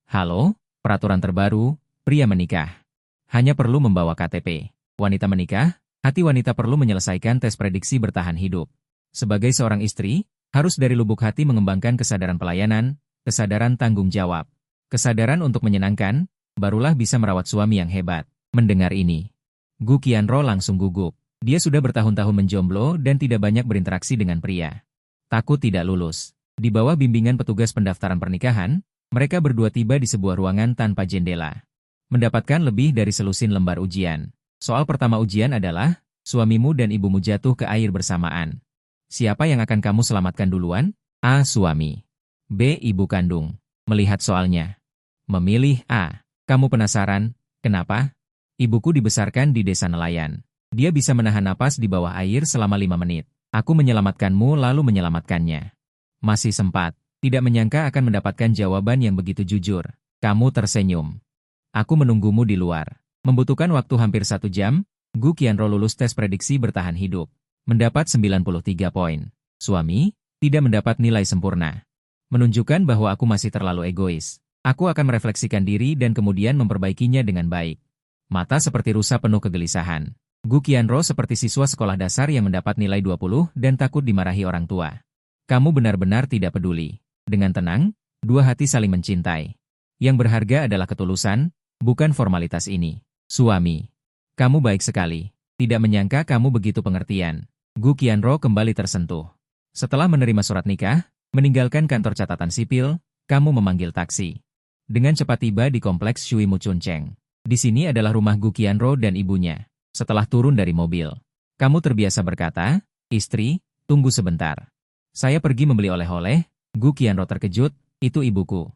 Halo, peraturan terbaru, pria menikah. Hanya perlu membawa KTP. Wanita menikah, hati wanita perlu menyelesaikan tes prediksi bertahan hidup. Sebagai seorang istri, harus dari lubuk hati mengembangkan kesadaran pelayanan, kesadaran tanggung jawab, kesadaran untuk menyenangkan, barulah bisa merawat suami yang hebat. Mendengar ini, Gu Qianro langsung gugup. Dia sudah bertahun-tahun menjomblo dan tidak banyak berinteraksi dengan pria. Takut tidak lulus. Di bawah bimbingan petugas pendaftaran pernikahan, mereka berdua tiba di sebuah ruangan tanpa jendela. Mendapatkan lebih dari selusin lembar ujian. Soal pertama ujian adalah, suamimu dan ibumu jatuh ke air bersamaan. Siapa yang akan kamu selamatkan duluan? A. Suami. B. Ibu kandung. Melihat soalnya. Memilih A. Kamu penasaran, kenapa? Ibuku dibesarkan di desa nelayan. Dia bisa menahan napas di bawah air selama 5 menit. Aku menyelamatkanmu lalu menyelamatkannya. Masih sempat. Tidak menyangka akan mendapatkan jawaban yang begitu jujur. Kamu tersenyum. Aku menunggumu di luar. Membutuhkan waktu hampir 1 jam, Gu Qianro lulus tes prediksi bertahan hidup. Mendapat 93 poin. Suami, tidak mendapat nilai sempurna. Menunjukkan bahwa aku masih terlalu egois. Aku akan merefleksikan diri dan kemudian memperbaikinya dengan baik. Mata seperti rusa penuh kegelisahan. Gu Qianro seperti siswa sekolah dasar yang mendapat nilai 20 dan takut dimarahi orang tua. Kamu benar-benar tidak peduli. Dengan tenang, dua hati saling mencintai. Yang berharga adalah ketulusan, bukan formalitas ini. Suami, kamu baik sekali. Tidak menyangka kamu begitu pengertian. Gu Qianro kembali tersentuh. Setelah menerima surat nikah, meninggalkan kantor catatan sipil, kamu memanggil taksi. Dengan cepat tiba di kompleks Shui Muchuncheng. Di sini adalah rumah Gu Qianro dan ibunya. Setelah turun dari mobil, kamu terbiasa berkata, istri, tunggu sebentar. Saya pergi membeli oleh-oleh. Gu Qianro terkejut, itu ibuku.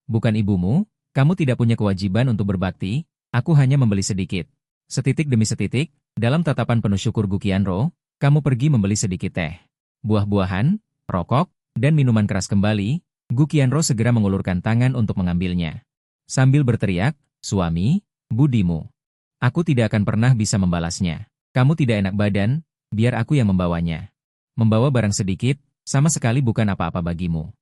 Bukan ibumu, kamu tidak punya kewajiban untuk berbakti, aku hanya membeli sedikit. Setitik demi setitik, dalam tatapan penuh syukur Gu Qianro, kamu pergi membeli sedikit teh, buah-buahan, rokok, dan minuman keras kembali. Gu Qianro segera mengulurkan tangan untuk mengambilnya. Sambil berteriak, suami, budimu. Aku tidak akan pernah bisa membalasnya. Kamu tidak enak badan, biar aku yang membawanya. Membawa barang sedikit, sama sekali bukan apa-apa bagimu.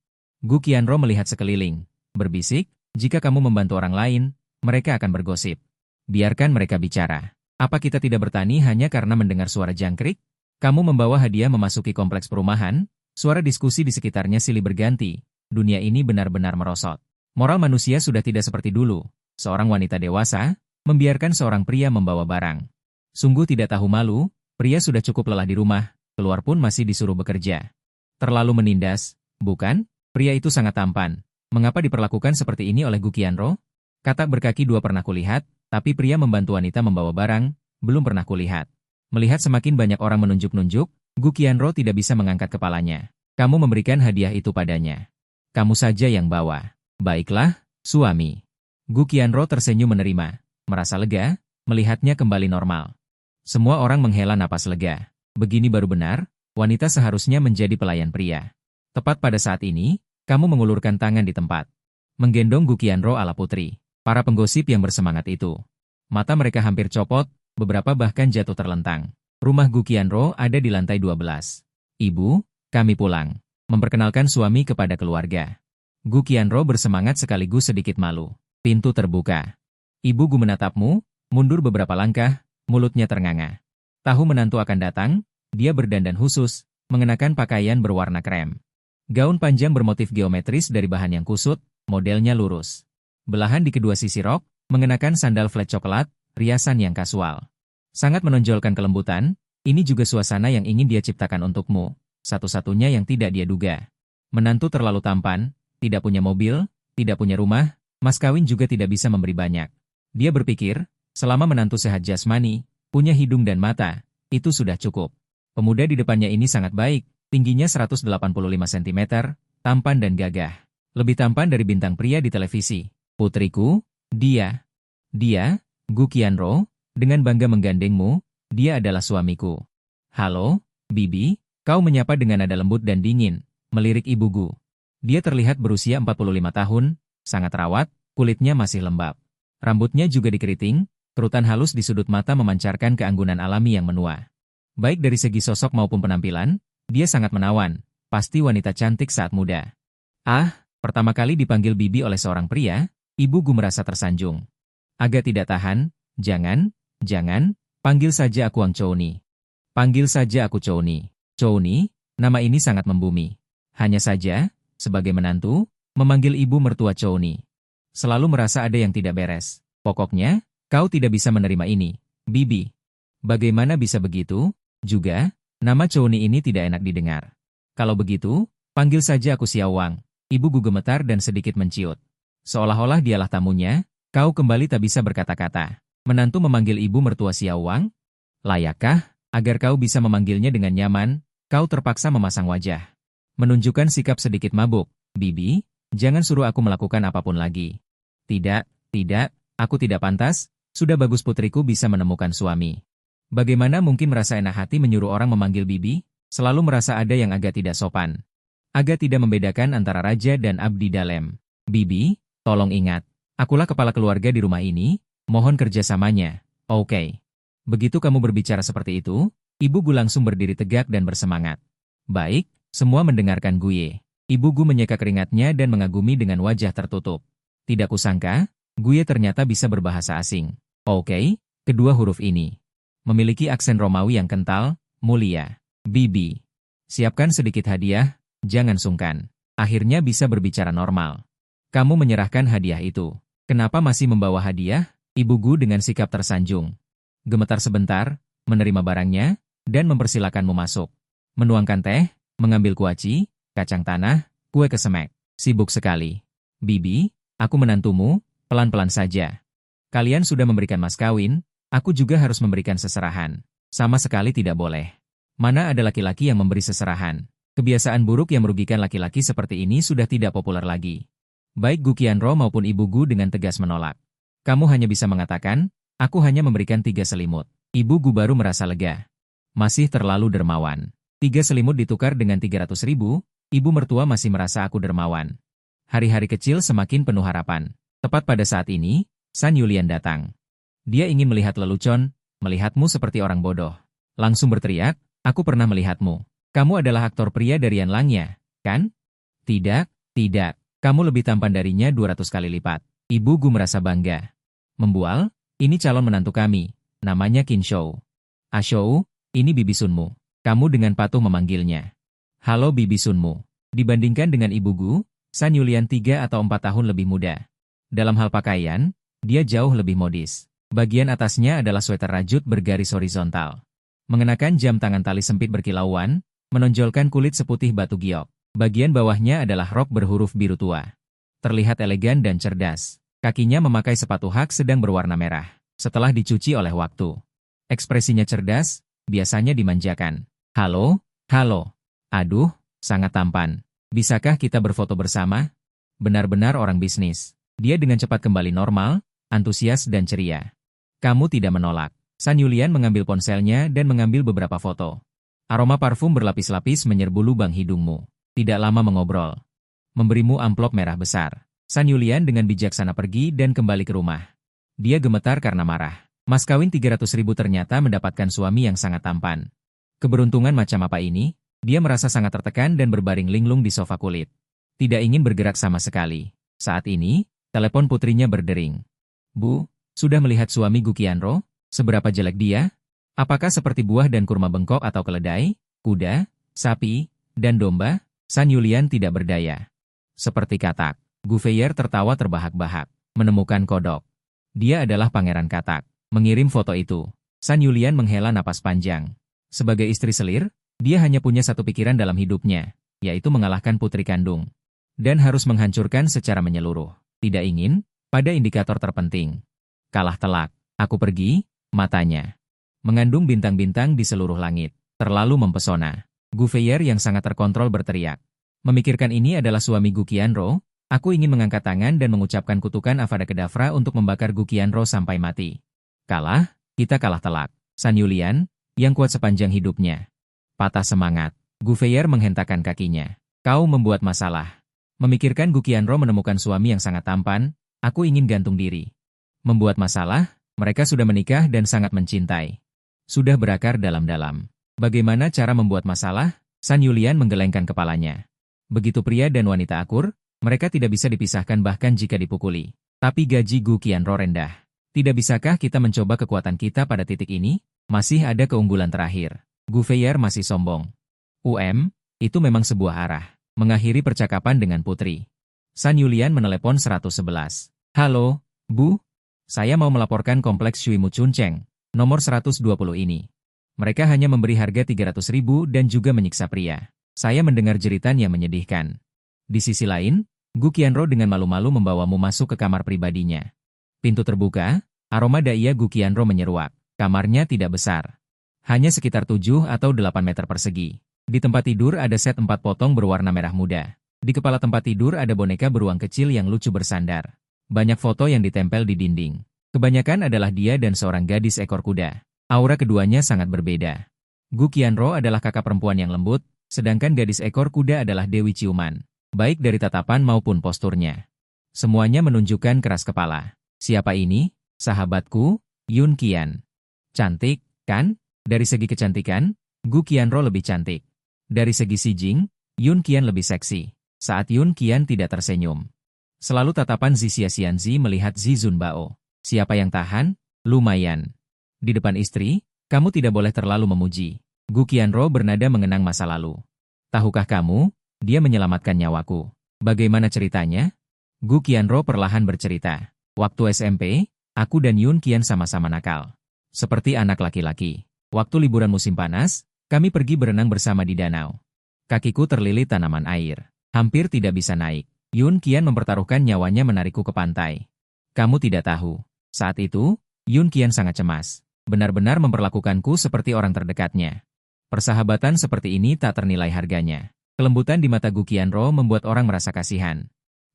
Gu Qianro melihat sekeliling, berbisik, jika kamu membantu orang lain, mereka akan bergosip. Biarkan mereka bicara. Apa kita tidak bertani hanya karena mendengar suara jangkrik? Kamu membawa hadiah memasuki kompleks perumahan, suara diskusi di sekitarnya silih berganti, dunia ini benar-benar merosot. Moral manusia sudah tidak seperti dulu, seorang wanita dewasa, membiarkan seorang pria membawa barang. Sungguh tidak tahu malu, pria sudah cukup lelah di rumah, keluar pun masih disuruh bekerja. Terlalu menindas, bukan? Pria itu sangat tampan. Mengapa diperlakukan seperti ini oleh Gu Qianro? Katak berkaki dua pernah kulihat, tapi pria membantu wanita membawa barang, belum pernah kulihat. Melihat semakin banyak orang menunjuk-nunjuk, Gu Qianro tidak bisa mengangkat kepalanya. Kamu memberikan hadiah itu padanya. Kamu saja yang bawa. Baiklah, suami. Gu Qianro tersenyum menerima, merasa lega, melihatnya kembali normal. Semua orang menghela napas lega. Begini baru benar, wanita seharusnya menjadi pelayan pria. Tepat pada saat ini, kamu mengulurkan tangan di tempat. Menggendong Gu Qianro ala putri. Para penggosip yang bersemangat itu. Mata mereka hampir copot, beberapa bahkan jatuh terlentang. Rumah Gu Qianro ada di lantai 12. Ibu, kami pulang. Memperkenalkan suami kepada keluarga. Gu Qianro bersemangat sekaligus sedikit malu. Pintu terbuka. Ibu Gu menatapmu, mundur beberapa langkah, mulutnya ternganga. Tahu menantu akan datang, dia berdandan khusus, mengenakan pakaian berwarna krem. Gaun panjang bermotif geometris dari bahan yang kusut, modelnya lurus. Belahan di kedua sisi rok, mengenakan sandal flat coklat, riasan yang kasual. Sangat menonjolkan kelembutan, ini juga suasana yang ingin dia ciptakan untukmu, satu-satunya yang tidak dia duga. Menantu terlalu tampan, tidak punya mobil, tidak punya rumah, mas kawin juga tidak bisa memberi banyak. Dia berpikir, selama menantu sehat jasmani, punya hidung dan mata, itu sudah cukup. Pemuda di depannya ini sangat baik, tingginya 185 cm, tampan dan gagah. Lebih tampan dari bintang pria di televisi. Putriku, dia, Gu Qianro, dengan bangga menggandengmu, dia adalah suamiku. Halo, Bibi, kau menyapa dengan nada lembut dan dingin, melirik Ibu Gu. Dia terlihat berusia 45 tahun, sangat rawat, kulitnya masih lembab. Rambutnya juga dikeriting, kerutan halus di sudut mata memancarkan keanggunan alami yang menua. Baik dari segi sosok maupun penampilan, dia sangat menawan, pasti wanita cantik saat muda. Pertama kali dipanggil Bibi oleh seorang pria, Ibu Gu merasa tersanjung. Agak tidak tahan, jangan, panggil saja aku Wang Chouni. Panggil saja aku Chouni. Chouni, nama ini sangat membumi. Hanya saja, sebagai menantu, memanggil ibu mertua Chouni. Selalu merasa ada yang tidak beres. Pokoknya, kau tidak bisa menerima ini, Bibi. Bagaimana bisa begitu? Juga, nama Chouni ini tidak enak didengar. Kalau begitu, panggil saja aku Xiao Wang. Ibu Gu gemetar dan sedikit menciut. Seolah-olah dialah tamunya, kau kembali tak bisa berkata-kata. Menantu memanggil ibu mertua Xiao Wang? Layakkah, agar kau bisa memanggilnya dengan nyaman, kau terpaksa memasang wajah. Menunjukkan sikap sedikit mabuk. Bibi, jangan suruh aku melakukan apapun lagi. Tidak, aku tidak pantas, sudah bagus putriku bisa menemukan suami. Bagaimana mungkin merasa enak hati menyuruh orang memanggil Bibi? Selalu merasa ada yang agak tidak sopan. Agak tidak membedakan antara raja dan abdi dalam. Bibi, tolong ingat, akulah kepala keluarga di rumah ini, mohon kerjasamanya, oke. Begitu kamu berbicara seperti itu, Ibu Gu langsung berdiri tegak dan bersemangat. Baik, semua mendengarkan Guye. Ibu Gu menyeka keringatnya dan mengagumi dengan wajah tertutup. Tidak kusangka, Guye ternyata bisa berbahasa asing. Oke, kedua huruf ini. Memiliki aksen Romawi yang kental, mulia. Bibi. Siapkan sedikit hadiah, jangan sungkan. Akhirnya bisa berbicara normal. Kamu menyerahkan hadiah itu. Kenapa masih membawa hadiah? Ibu Gu dengan sikap tersanjung. Gemetar sebentar, menerima barangnya, dan mempersilakanmu masuk. Menuangkan teh, mengambil kuaci, kacang tanah, kue kesemek. Sibuk sekali. Bibi, aku menantumu, pelan-pelan saja. Kalian sudah memberikan mas kawin, aku juga harus memberikan seserahan. Sama sekali tidak boleh. Mana ada laki-laki yang memberi seserahan? Kebiasaan buruk yang merugikan laki-laki seperti ini sudah tidak populer lagi. Baik Gu Qianro maupun Ibu Gu dengan tegas menolak. Kamu hanya bisa mengatakan, aku hanya memberikan 3 selimut. Ibu Gu baru merasa lega. Masih terlalu dermawan. 3 selimut ditukar dengan 300.000, ibu mertua masih merasa aku dermawan. Hari-hari kecil semakin penuh harapan. Tepat pada saat ini, San Yulian datang. Dia ingin melihat lelucon, melihatmu seperti orang bodoh. Langsung berteriak, aku pernah melihatmu. Kamu adalah aktor pria dari Yan Langnya, kan? Tidak, kamu lebih tampan darinya 200 kali lipat. Ibu Gu merasa bangga. Membual, ini calon menantu kami, namanya Qin Shou. Shou, ini bibi Sunmu. Kamu dengan patuh memanggilnya. Halo Bibi Sunmu. Dibandingkan dengan Ibu Gu, San Yulian 3 atau 4 tahun lebih muda. Dalam hal pakaian, dia jauh lebih modis. Bagian atasnya adalah sweater rajut bergaris horizontal. Mengenakan jam tangan tali sempit berkilauan, menonjolkan kulit seputih batu giok. Bagian bawahnya adalah rok berhuruf biru tua. Terlihat elegan dan cerdas. Kakinya memakai sepatu hak sedang berwarna merah. Setelah dicuci oleh waktu. Ekspresinya cerdas, biasanya dimanjakan. Halo, halo. Aduh, sangat tampan. Bisakah kita berfoto bersama? Benar-benar orang bisnis. Dia dengan cepat kembali normal, antusias dan ceria. Kamu tidak menolak. San Yulian mengambil ponselnya dan mengambil beberapa foto. Aroma parfum berlapis-lapis menyerbu lubang hidungmu. Tidak lama mengobrol. Memberimu amplop merah besar. San Yulian dengan bijaksana pergi dan kembali ke rumah. Dia gemetar karena marah. Mas kawin 300.000 ternyata mendapatkan suami yang sangat tampan. Keberuntungan macam apa ini? Dia merasa sangat tertekan dan berbaring linglung di sofa kulit. Tidak ingin bergerak sama sekali. Saat ini, telepon putrinya berdering. Bu, sudah melihat suami Gu Qianro? Seberapa jelek dia? Apakah seperti buah dan kurma bengkok atau keledai, kuda, sapi, dan domba? San Yulian tidak berdaya. Seperti katak. Gu Feier tertawa terbahak-bahak. Menemukan kodok. Dia adalah pangeran katak. Mengirim foto itu. San Yulian menghela napas panjang. Sebagai istri selir, dia hanya punya satu pikiran dalam hidupnya, yaitu mengalahkan putri kandung. Dan harus menghancurkan secara menyeluruh. Tidak ingin, pada indikator terpenting. Kalah telak. Aku pergi, matanya. Mengandung bintang-bintang di seluruh langit. Terlalu mempesona. Gu Feier yang sangat terkontrol berteriak. Memikirkan ini adalah suami Gu Qianro, aku ingin mengangkat tangan dan mengucapkan kutukan Avada Kedavra untuk membakar Gu Qianro sampai mati. Kalah, kita kalah telak. San Yulian, yang kuat sepanjang hidupnya. Patah semangat. Gu Feier menghentakkan kakinya. Kau membuat masalah. Memikirkan Gu Qianro menemukan suami yang sangat tampan, aku ingin gantung diri. Membuat masalah, mereka sudah menikah dan sangat mencintai. Sudah berakar dalam-dalam. Bagaimana cara membuat masalah? San Yulian menggelengkan kepalanya. Begitu pria dan wanita akur, mereka tidak bisa dipisahkan bahkan jika dipukuli. Tapi gaji Gu Qianro rendah. Tidak bisakah kita mencoba kekuatan kita pada titik ini? Masih ada keunggulan terakhir. Gu Feier masih sombong. Itu memang sebuah arah. Mengakhiri percakapan dengan putri. San Yulian menelepon 111. Halo, Bu. Saya mau melaporkan kompleks Shui Mu Chuncheng, nomor 120 ini. Mereka hanya memberi harga 300.000 dan juga menyiksa pria. Saya mendengar jeritan yang menyedihkan. Di sisi lain, Gu Qianro dengan malu-malu membawamu masuk ke kamar pribadinya. Pintu terbuka, aroma daya Gu Qianro menyeruak. Kamarnya tidak besar. Hanya sekitar 7 atau 8 meter persegi. Di tempat tidur ada set 4 potong berwarna merah muda. Di kepala tempat tidur ada boneka beruang kecil yang lucu bersandar. Banyak foto yang ditempel di dinding. Kebanyakan adalah dia dan seorang gadis ekor kuda. Aura keduanya sangat berbeda. Gu Qianro adalah kakak perempuan yang lembut, sedangkan gadis ekor kuda adalah Dewi Ciuman. Baik dari tatapan maupun posturnya. Semuanya menunjukkan keras kepala. Siapa ini? Sahabatku, Yun Qian. Cantik, kan? Dari segi kecantikan, Gu Qianro lebih cantik. Dari segi Xijing, Yun Qian lebih seksi. Saat Yun Qian tidak tersenyum. Selalu tatapan Zixia Xianzi melihat Zi Zunbao. Siapa yang tahan? Lumayan. Di depan istri, kamu tidak boleh terlalu memuji. Gu Qianro bernada mengenang masa lalu. Tahukah kamu, dia menyelamatkan nyawaku. Bagaimana ceritanya? Gu Qianro perlahan bercerita. Waktu SMP, aku dan Yun Qian sama-sama nakal. Seperti anak laki-laki. Waktu liburan musim panas, kami pergi berenang bersama di danau. Kakiku terlilit tanaman air. Hampir tidak bisa naik. Yun Qian mempertaruhkan nyawanya menarikku ke pantai. Kamu tidak tahu. Saat itu, Yun Qian sangat cemas. Benar-benar memperlakukanku seperti orang terdekatnya. Persahabatan seperti ini tak ternilai harganya. Kelembutan di mata Gu Qianro membuat orang merasa kasihan.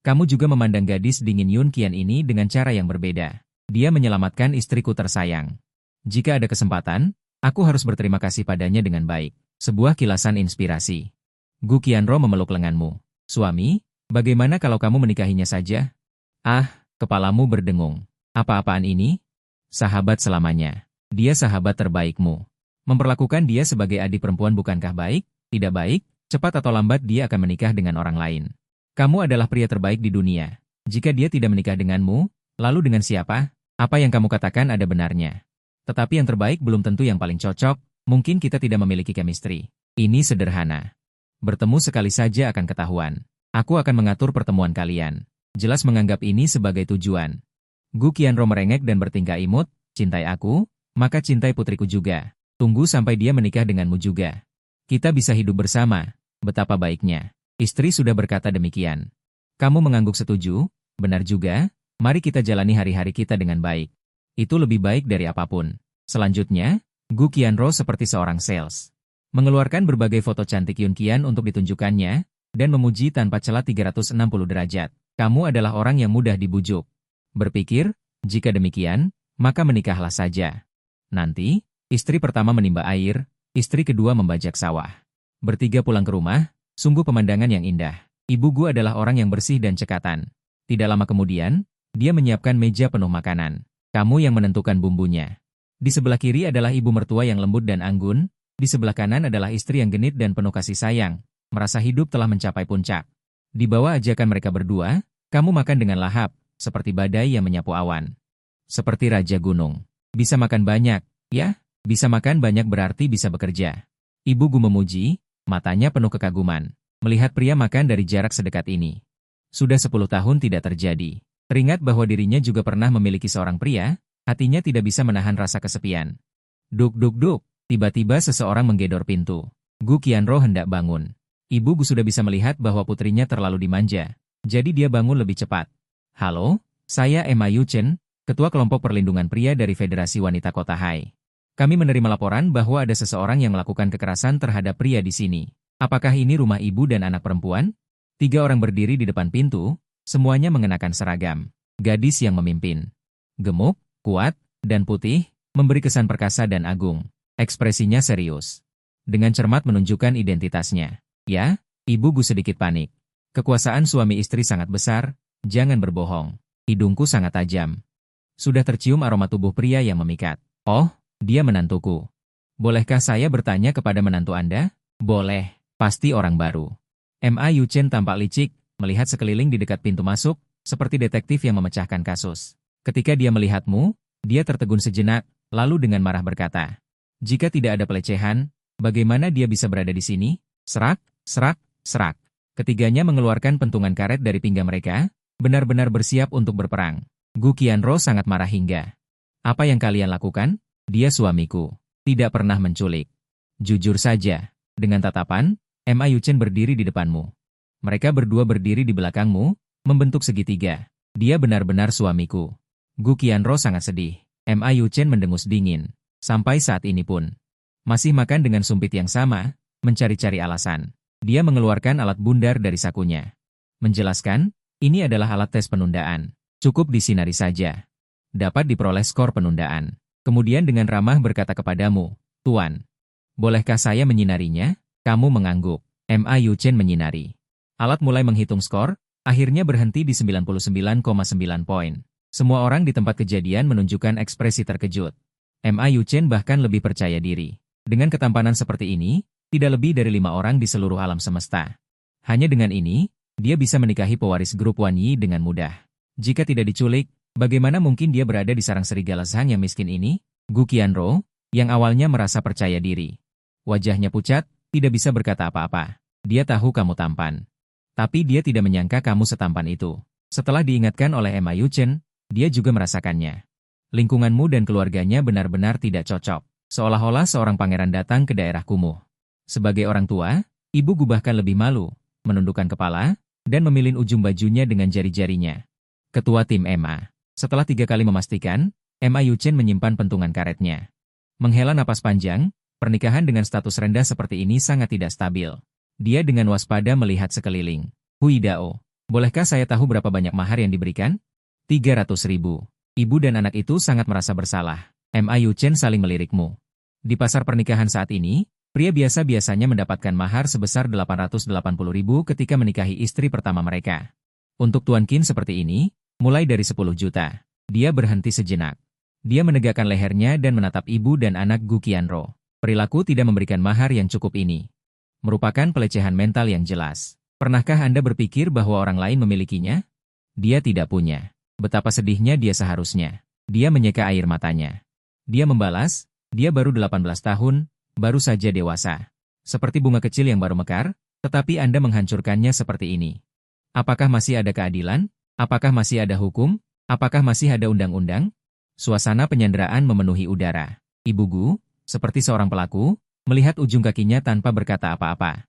Kamu juga memandang gadis dingin Yun Qian ini dengan cara yang berbeda. Dia menyelamatkan istriku tersayang. Jika ada kesempatan, aku harus berterima kasih padanya dengan baik. Sebuah kilasan inspirasi. Gu Qianro memeluk lenganmu. Suami, bagaimana kalau kamu menikahinya saja? Ah, kepalamu berdengung. Apa-apaan ini? Sahabat selamanya. Dia sahabat terbaikmu. Memperlakukan dia sebagai adik perempuan bukankah baik? Tidak baik, cepat atau lambat dia akan menikah dengan orang lain. Kamu adalah pria terbaik di dunia. Jika dia tidak menikah denganmu, lalu dengan siapa? Apa yang kamu katakan ada benarnya. Tetapi yang terbaik belum tentu yang paling cocok, Mungkin kita tidak memiliki chemistry. Ini sederhana. Bertemu sekali saja akan ketahuan. Aku akan mengatur pertemuan kalian. Jelas menganggap ini sebagai tujuan. Gu Qianro merengek dan bertingkah imut, cintai aku, maka cintai putriku juga. Tunggu sampai dia menikah denganmu juga. Kita bisa hidup bersama, betapa baiknya. Istri sudah berkata demikian. Kamu mengangguk setuju? Benar juga, mari kita jalani hari-hari kita dengan baik. Itu lebih baik dari apapun. Selanjutnya, Gu Qianro seperti seorang sales. Mengeluarkan berbagai foto cantik Yun Qian untuk ditunjukkannya, dan memuji tanpa celah 360 derajat. Kamu adalah orang yang mudah dibujuk. Berpikir, jika demikian, maka menikahlah saja. Nanti, istri pertama menimba air, istri kedua membajak sawah. Bertiga pulang ke rumah, sungguh pemandangan yang indah. Ibu Gu adalah orang yang bersih dan cekatan. Tidak lama kemudian, dia menyiapkan meja penuh makanan. Kamu yang menentukan bumbunya. Di sebelah kiri adalah ibu mertua yang lembut dan anggun, di sebelah kanan adalah istri yang genit dan penuh kasih sayang, merasa hidup telah mencapai puncak. Di bawah ajakan mereka berdua, kamu makan dengan lahap, seperti badai yang menyapu awan. Seperti raja gunung. Bisa makan banyak, ya? Bisa makan banyak berarti bisa bekerja. Ibu Gu memuji, matanya penuh kekaguman, melihat pria makan dari jarak sedekat ini. Sudah 10 tahun tidak terjadi. Teringat bahwa dirinya juga pernah memiliki seorang pria, hatinya tidak bisa menahan rasa kesepian. Duk duk duk, tiba-tiba seseorang menggedor pintu. Gu Qianro hendak bangun. Ibu Gu sudah bisa melihat bahwa putrinya terlalu dimanja, jadi dia bangun lebih cepat. Halo, saya Emma Yu Chen, Ketua Kelompok Perlindungan Pria dari Federasi Wanita Kota Hai. Kami menerima laporan bahwa ada seseorang yang melakukan kekerasan terhadap pria di sini. Apakah ini rumah ibu dan anak perempuan? 3 orang berdiri di depan pintu, semuanya mengenakan seragam. Gadis yang memimpin. Gemuk, kuat, dan putih, memberi kesan perkasa dan agung. Ekspresinya serius. Dengan cermat menunjukkan identitasnya. Ya, Ibu Gu sedikit panik. Kekuasaan suami istri sangat besar, jangan berbohong. Hidungku sangat tajam. Sudah tercium aroma tubuh pria yang memikat. Oh, dia menantuku. Bolehkah saya bertanya kepada menantu Anda? Boleh, pasti orang baru. Ma Yu Chen tampak licik, melihat sekeliling di dekat pintu masuk, seperti detektif yang memecahkan kasus. Ketika dia melihatmu, dia tertegun sejenak, lalu dengan marah berkata, jika tidak ada pelecehan, bagaimana dia bisa berada di sini? Serak, serak, serak. Ketiganya mengeluarkan pentungan karet dari pinggang mereka, benar-benar bersiap untuk berperang. Gu Qianro sangat marah hingga. Apa yang kalian lakukan? Dia suamiku. Tidak pernah menculik. Jujur saja. Dengan tatapan, Ma Yu Chen berdiri di depanmu. Mereka berdua berdiri di belakangmu, membentuk segitiga. Dia benar-benar suamiku. Gu Qianro sangat sedih. Ma Yu Chen mendengus dingin. Sampai saat ini pun. Masih makan dengan sumpit yang sama, mencari-cari alasan. Dia mengeluarkan alat bundar dari sakunya. Menjelaskan, ini adalah alat tes penundaan. Cukup disinari saja. Dapat diperoleh skor penundaan. Kemudian dengan ramah berkata kepadamu, Tuan, bolehkah saya menyinarinya? Kamu mengangguk. Ma Yu Chen menyinari. Alat mulai menghitung skor, akhirnya berhenti di 99,9 poin. Semua orang di tempat kejadian menunjukkan ekspresi terkejut. Ma Yu Chen bahkan lebih percaya diri. Dengan ketampanan seperti ini, tidak lebih dari 5 orang di seluruh alam semesta. Hanya dengan ini, dia bisa menikahi pewaris grup Wan Yi dengan mudah. Jika tidak diculik, bagaimana mungkin dia berada di sarang serigala Zhang yang miskin ini? Gu Qianro, yang awalnya merasa percaya diri. Wajahnya pucat, tidak bisa berkata apa-apa. Dia tahu kamu tampan. Tapi dia tidak menyangka kamu setampan itu. Setelah diingatkan oleh Ma Yu Chen, dia juga merasakannya. Lingkunganmu dan keluarganya benar-benar tidak cocok. Seolah-olah seorang pangeran datang ke daerah kumuh. Sebagai orang tua, Ibu Gu bahkan lebih malu, menundukkan kepala, dan memilin ujung bajunya dengan jari-jarinya. Ketua tim Emma. Setelah 3 kali memastikan, Ma Yu Chen menyimpan pentungan karetnya. Menghela napas panjang, pernikahan dengan status rendah seperti ini sangat tidak stabil. Dia dengan waspada melihat sekeliling. Hui Dao, bolehkah saya tahu berapa banyak mahar yang diberikan? 300.000. Ibu dan anak itu sangat merasa bersalah. Ma Yu Chen saling melirikmu. Di pasar pernikahan saat ini, pria biasa-biasanya mendapatkan mahar sebesar 880.000 ketika menikahi istri pertama mereka. Untuk Tuan Qin seperti ini, mulai dari 10 juta. Dia berhenti sejenak. Dia menegakkan lehernya dan menatap ibu dan anak Gu Qianro. Perilaku tidak memberikan mahar yang cukup ini. Merupakan pelecehan mental yang jelas. Pernahkah Anda berpikir bahwa orang lain memilikinya? Dia tidak punya. Betapa sedihnya dia seharusnya. Dia menyeka air matanya. Dia membalas, dia baru 18 tahun, baru saja dewasa. Seperti bunga kecil yang baru mekar, tetapi Anda menghancurkannya seperti ini. Apakah masih ada keadilan? Apakah masih ada hukum? Apakah masih ada undang-undang? Suasana penyanderaan memenuhi udara. Ibu Gu, seperti seorang pelaku, melihat ujung kakinya tanpa berkata apa-apa.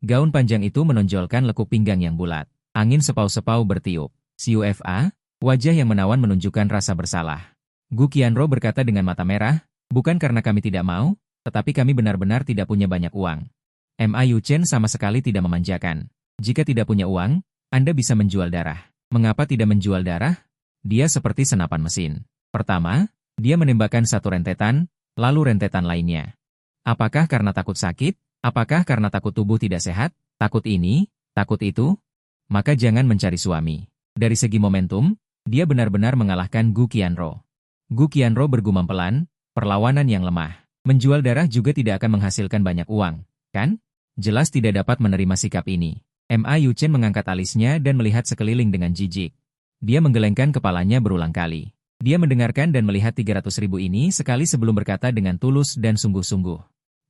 Gaun panjang itu menonjolkan lekuk pinggang yang bulat. Angin sepau-sepau bertiup. CUFA, wajah yang menawan menunjukkan rasa bersalah. Gu Qianro berkata dengan mata merah, bukan karena kami tidak mau, tetapi kami benar-benar tidak punya banyak uang. Ma Yuchen sama sekali tidak memanjakan. Jika tidak punya uang, Anda bisa menjual darah. Mengapa tidak menjual darah? Dia seperti senapan mesin. Pertama, dia menembakkan satu rentetan, lalu rentetan lainnya. Apakah karena takut sakit? Apakah karena takut tubuh tidak sehat? Takut ini? Takut itu? Maka jangan mencari suami. Dari segi momentum, dia benar-benar mengalahkan Gu Qianro. Gu Qianro bergumam pelan, perlawanan yang lemah. Menjual darah juga tidak akan menghasilkan banyak uang, kan? Jelas tidak dapat menerima sikap ini. Ma Yuchen mengangkat alisnya dan melihat sekeliling dengan jijik. Dia menggelengkan kepalanya berulang kali. Dia mendengarkan dan melihat 300.000 ini sekali sebelum berkata dengan tulus dan sungguh-sungguh.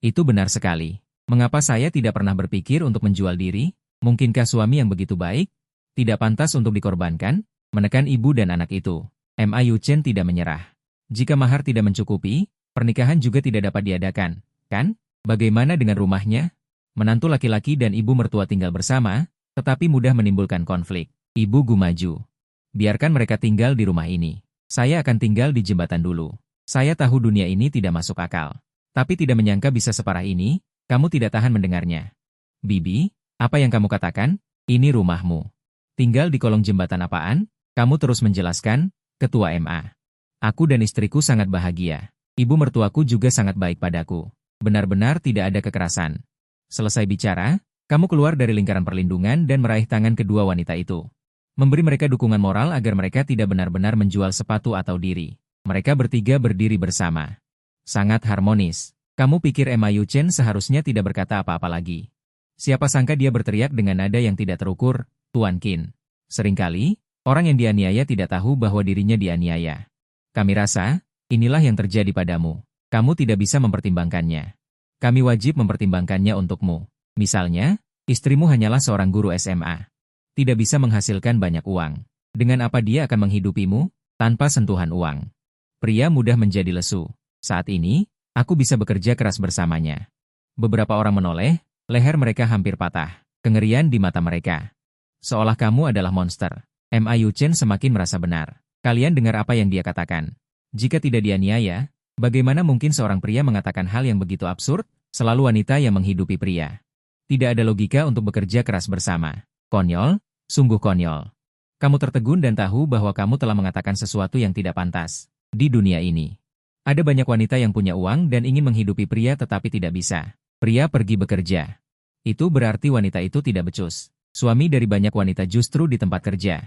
Itu benar sekali. Mengapa saya tidak pernah berpikir untuk menjual diri? Mungkinkah suami yang begitu baik tidak pantas untuk dikorbankan? Menekan ibu dan anak itu. Ma Yuchen tidak menyerah. Jika mahar tidak mencukupi, pernikahan juga tidak dapat diadakan, kan? Bagaimana dengan rumahnya? Menantu laki-laki dan ibu mertua tinggal bersama, tetapi mudah menimbulkan konflik. Ibu Gu maju. Biarkan mereka tinggal di rumah ini. Saya akan tinggal di jembatan dulu. Saya tahu dunia ini tidak masuk akal. Tapi tidak menyangka bisa separah ini, kamu tidak tahan mendengarnya. Bibi, apa yang kamu katakan? Ini rumahmu. Tinggal di kolong jembatan apaan? Kamu terus menjelaskan, Ketua MA. Aku dan istriku sangat bahagia. Ibu mertuaku juga sangat baik padaku. Benar-benar tidak ada kekerasan. Selesai bicara, kamu keluar dari lingkaran perlindungan dan meraih tangan kedua wanita itu. Memberi mereka dukungan moral agar mereka tidak benar-benar menjual sepatu atau diri. Mereka bertiga berdiri bersama. Sangat harmonis. Kamu pikir Ma Yuchen seharusnya tidak berkata apa-apa lagi. Siapa sangka dia berteriak dengan nada yang tidak terukur, Tuan Qin. Seringkali, orang yang dianiaya tidak tahu bahwa dirinya dianiaya. Kami rasa, inilah yang terjadi padamu. Kamu tidak bisa mempertimbangkannya. Kami wajib mempertimbangkannya untukmu. Misalnya, istrimu hanyalah seorang guru SMA. Tidak bisa menghasilkan banyak uang. Dengan apa dia akan menghidupimu? Tanpa sentuhan uang. Pria mudah menjadi lesu. Saat ini, aku bisa bekerja keras bersamanya. Beberapa orang menoleh, leher mereka hampir patah. Kengerian di mata mereka. Seolah kamu adalah monster. Ma Yuchen semakin merasa benar. Kalian dengar apa yang dia katakan. Jika tidak dianiaya, bagaimana mungkin seorang pria mengatakan hal yang begitu absurd? Selalu wanita yang menghidupi pria. Tidak ada logika untuk bekerja keras bersama. Konyol, sungguh konyol. Kamu tertegun dan tahu bahwa kamu telah mengatakan sesuatu yang tidak pantas. Di dunia ini, ada banyak wanita yang punya uang dan ingin menghidupi pria tetapi tidak bisa. Pria pergi bekerja. Itu berarti wanita itu tidak becus. Suami dari banyak wanita justru di tempat kerja.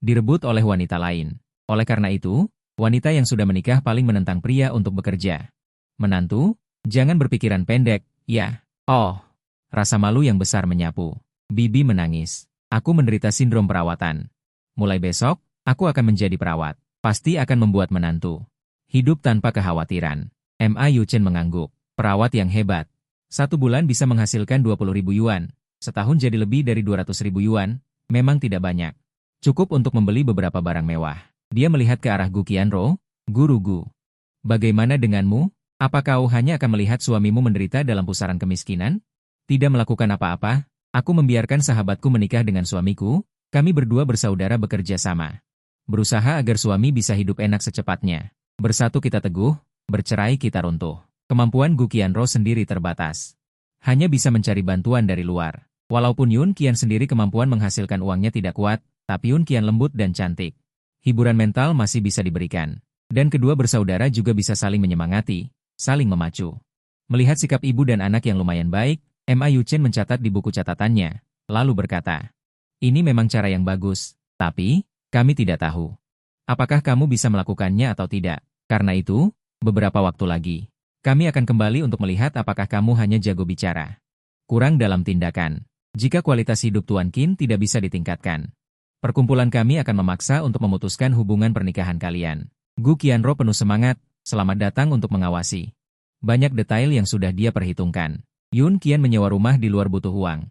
Direbut oleh wanita lain. Oleh karena itu, wanita yang sudah menikah paling menentang pria untuk bekerja. Menantu, jangan berpikiran pendek, ya. Oh, rasa malu yang besar menyapu. Bibi menangis. Aku menderita sindrom perawatan. Mulai besok, aku akan menjadi perawat. Pasti akan membuat menantu hidup tanpa kekhawatiran. Ma Yuchen mengangguk. Perawat yang hebat. 1 bulan bisa menghasilkan 20.000 yuan. Setahun jadi lebih dari 200.000 yuan. Memang tidak banyak. Cukup untuk membeli beberapa barang mewah. Dia melihat ke arah Gu Qianro. Guru Gu. Bagaimana denganmu? Apa kau hanya akan melihat suamimu menderita dalam pusaran kemiskinan? Tidak melakukan apa-apa? Aku membiarkan sahabatku menikah dengan suamiku, kami berdua bersaudara bekerja sama. Berusaha agar suami bisa hidup enak secepatnya. Bersatu kita teguh, bercerai kita runtuh. Kemampuan Gu Qianro sendiri terbatas. Hanya bisa mencari bantuan dari luar. Walaupun Yun Qian sendiri kemampuan menghasilkan uangnya tidak kuat, tapi Yun Qian lembut dan cantik. Hiburan mental masih bisa diberikan. Dan kedua bersaudara juga bisa saling menyemangati, saling memacu. Melihat sikap ibu dan anak yang lumayan baik, Ma Yuchen mencatat di buku catatannya, lalu berkata, ini memang cara yang bagus, tapi, kami tidak tahu. Apakah kamu bisa melakukannya atau tidak? Karena itu, beberapa waktu lagi, kami akan kembali untuk melihat apakah kamu hanya jago bicara. Kurang dalam tindakan. Jika kualitas hidup Tuan Qin tidak bisa ditingkatkan, perkumpulan kami akan memaksa untuk memutuskan hubungan pernikahan kalian. Gu Qianro penuh semangat, selamat datang untuk mengawasi. Banyak detail yang sudah dia perhitungkan. Yun Qian menyewa rumah di luar butuh uang.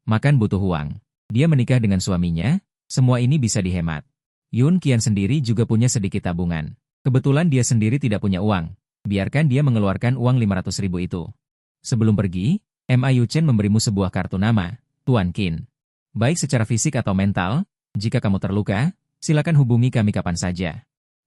Makan butuh uang. Dia menikah dengan suaminya, semua ini bisa dihemat. Yun Qian sendiri juga punya sedikit tabungan. Kebetulan dia sendiri tidak punya uang. Biarkan dia mengeluarkan uang 500.000 itu. Sebelum pergi, Miu Chen memberimu sebuah kartu nama, Tuan Qin. Baik secara fisik atau mental, jika kamu terluka, silakan hubungi kami kapan saja.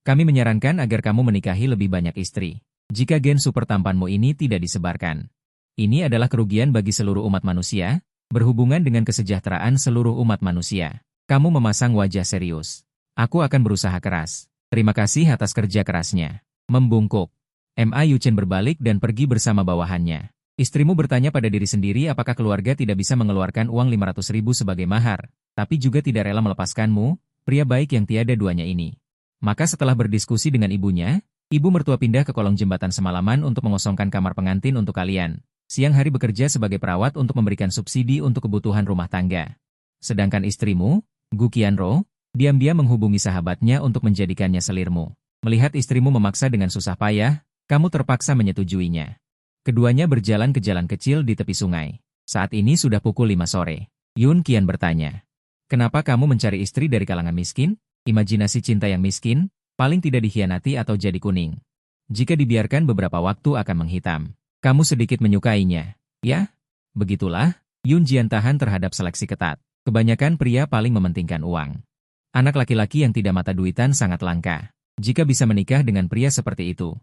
Kami menyarankan agar kamu menikahi lebih banyak istri. Jika gen super tampanmu ini tidak disebarkan. Ini adalah kerugian bagi seluruh umat manusia, berhubungan dengan kesejahteraan seluruh umat manusia. Kamu memasang wajah serius. Aku akan berusaha keras. Terima kasih atas kerja kerasnya. Membungkuk. Miu Chen berbalik dan pergi bersama bawahannya. Istrimu bertanya pada diri sendiri apakah keluarga tidak bisa mengeluarkan uang 500.000 sebagai mahar, tapi juga tidak rela melepaskanmu, pria baik yang tiada duanya ini. Maka setelah berdiskusi dengan ibunya, ibu mertua pindah ke kolong jembatan semalaman untuk mengosongkan kamar pengantin untuk kalian. Siang hari bekerja sebagai perawat untuk memberikan subsidi untuk kebutuhan rumah tangga. Sedangkan istrimu, Gu Qianro, diam-diam menghubungi sahabatnya untuk menjadikannya selirmu. Melihat istrimu memaksa dengan susah payah, kamu terpaksa menyetujuinya. Keduanya berjalan ke jalan kecil di tepi sungai. Saat ini sudah pukul 5 sore. Yun Qian bertanya, kenapa kamu mencari istri dari kalangan miskin? Imajinasi cinta yang miskin, paling tidak dikhianati atau jadi kuning. Jika dibiarkan beberapa waktu akan menghitam. Kamu sedikit menyukainya, ya? Begitulah, Yun Jian tahan terhadap seleksi ketat. Kebanyakan pria paling mementingkan uang. Anak laki-laki yang tidak mata duitan sangat langka. Jika bisa menikah dengan pria seperti itu.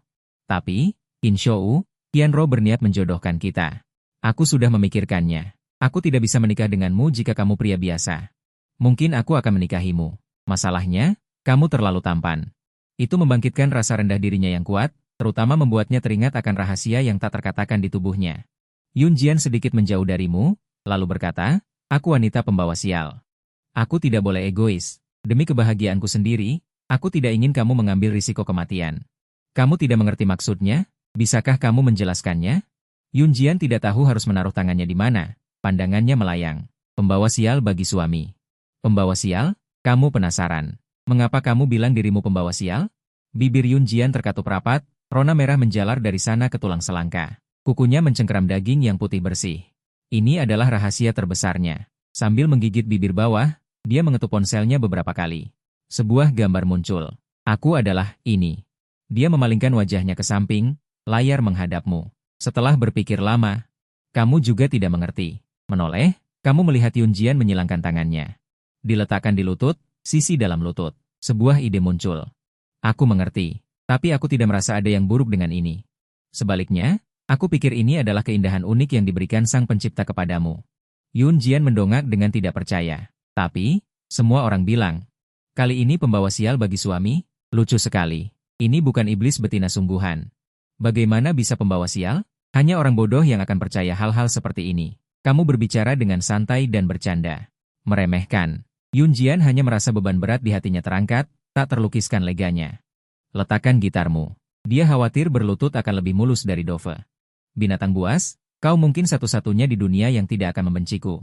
Tapi, Inshou, Qianro berniat menjodohkan kita. Aku sudah memikirkannya. Aku tidak bisa menikah denganmu jika kamu pria biasa. Mungkin aku akan menikahimu. Masalahnya, kamu terlalu tampan. Itu membangkitkan rasa rendah dirinya yang kuat, terutama membuatnya teringat akan rahasia yang tak terkatakan di tubuhnya. Yun Jian sedikit menjauh darimu, lalu berkata, aku wanita pembawa sial. Aku tidak boleh egois. Demi kebahagiaanku sendiri, aku tidak ingin kamu mengambil risiko kematian. Kamu tidak mengerti maksudnya? Bisakah kamu menjelaskannya? Yun Jian tidak tahu harus menaruh tangannya di mana. Pandangannya melayang. Pembawa sial bagi suami. Pembawa sial? Kamu penasaran. Mengapa kamu bilang dirimu pembawa sial? Bibir Yun Jian terkatup rapat, rona merah menjalar dari sana ke tulang selangka. Kukunya mencengkeram daging yang putih bersih. Ini adalah rahasia terbesarnya. Sambil menggigit bibir bawah, dia mengetuk ponselnya beberapa kali. Sebuah gambar muncul. Aku adalah ini. Dia memalingkan wajahnya ke samping, layar menghadapmu. Setelah berpikir lama, kamu juga tidak mengerti. Menoleh, kamu melihat Yun Jian menyilangkan tangannya. Diletakkan di lutut, sisi dalam lutut. Sebuah ide muncul. Aku mengerti, tapi aku tidak merasa ada yang buruk dengan ini. Sebaliknya, aku pikir ini adalah keindahan unik yang diberikan Sang Pencipta kepadamu. Yun Jian mendongak dengan tidak percaya. Tapi, semua orang bilang, kali ini pembawa sial bagi suami, lucu sekali. Ini bukan iblis betina sungguhan. Bagaimana bisa pembawa sial? Hanya orang bodoh yang akan percaya hal-hal seperti ini. Kamu berbicara dengan santai dan bercanda. Meremehkan. Yun Jian hanya merasa beban berat di hatinya terangkat, tak terlukiskan leganya. Letakkan gitarmu. Dia khawatir berlutut akan lebih mulus dari Dove. Binatang buas, kau mungkin satu-satunya di dunia yang tidak akan membenciku.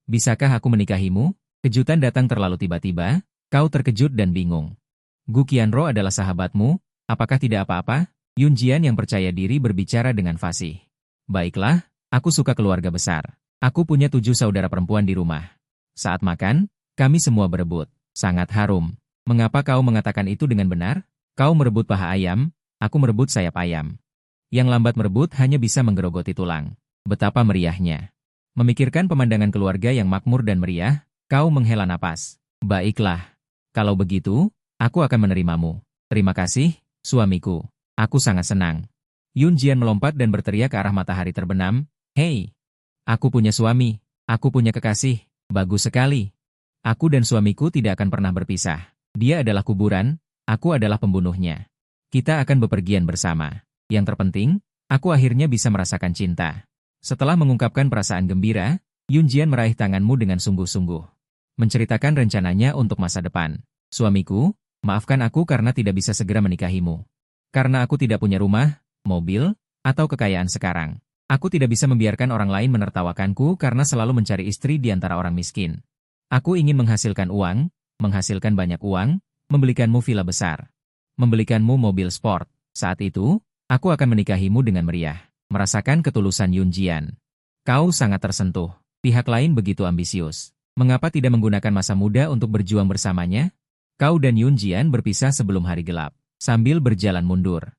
Bisakah aku menikahimu? Kejutan datang terlalu tiba-tiba, kau terkejut dan bingung. Gu Qianro adalah sahabatmu, apakah tidak apa-apa? Yun Jian yang percaya diri berbicara dengan fasih. Baiklah, aku suka keluarga besar. Aku punya 7 saudara perempuan di rumah. Saat makan, kami semua berebut. Sangat harum. Mengapa kau mengatakan itu dengan benar? Kau merebut paha ayam, aku merebut sayap ayam. Yang lambat merebut hanya bisa menggerogoti tulang. Betapa meriahnya. Memikirkan pemandangan keluarga yang makmur dan meriah, kau menghela napas. Baiklah. Kalau begitu, aku akan menerimamu. Terima kasih, suamiku. Aku sangat senang. Yun Jian melompat dan berteriak ke arah matahari terbenam. Hei! Aku punya suami. Aku punya kekasih. Bagus sekali. Aku dan suamiku tidak akan pernah berpisah. Dia adalah kuburan, aku adalah pembunuhnya. Kita akan bepergian bersama. Yang terpenting, aku akhirnya bisa merasakan cinta. Setelah mengungkapkan perasaan gembira, Yun Jian meraih tanganmu dengan sungguh-sungguh. Menceritakan rencananya untuk masa depan. Suamiku, maafkan aku karena tidak bisa segera menikahimu. Karena aku tidak punya rumah, mobil, atau kekayaan sekarang. Aku tidak bisa membiarkan orang lain menertawakanku karena selalu mencari istri di antara orang miskin. Aku ingin menghasilkan uang, menghasilkan banyak uang, membelikanmu villa besar. Membelikanmu mobil sport. Saat itu, Aku akan menikahimu dengan meriah. Merasakan ketulusan Yun Jian. Kau sangat tersentuh. Pihak lain begitu ambisius. Mengapa tidak menggunakan masa muda untuk berjuang bersamanya? Kau dan Yun Jian berpisah sebelum hari gelap. Sambil berjalan mundur.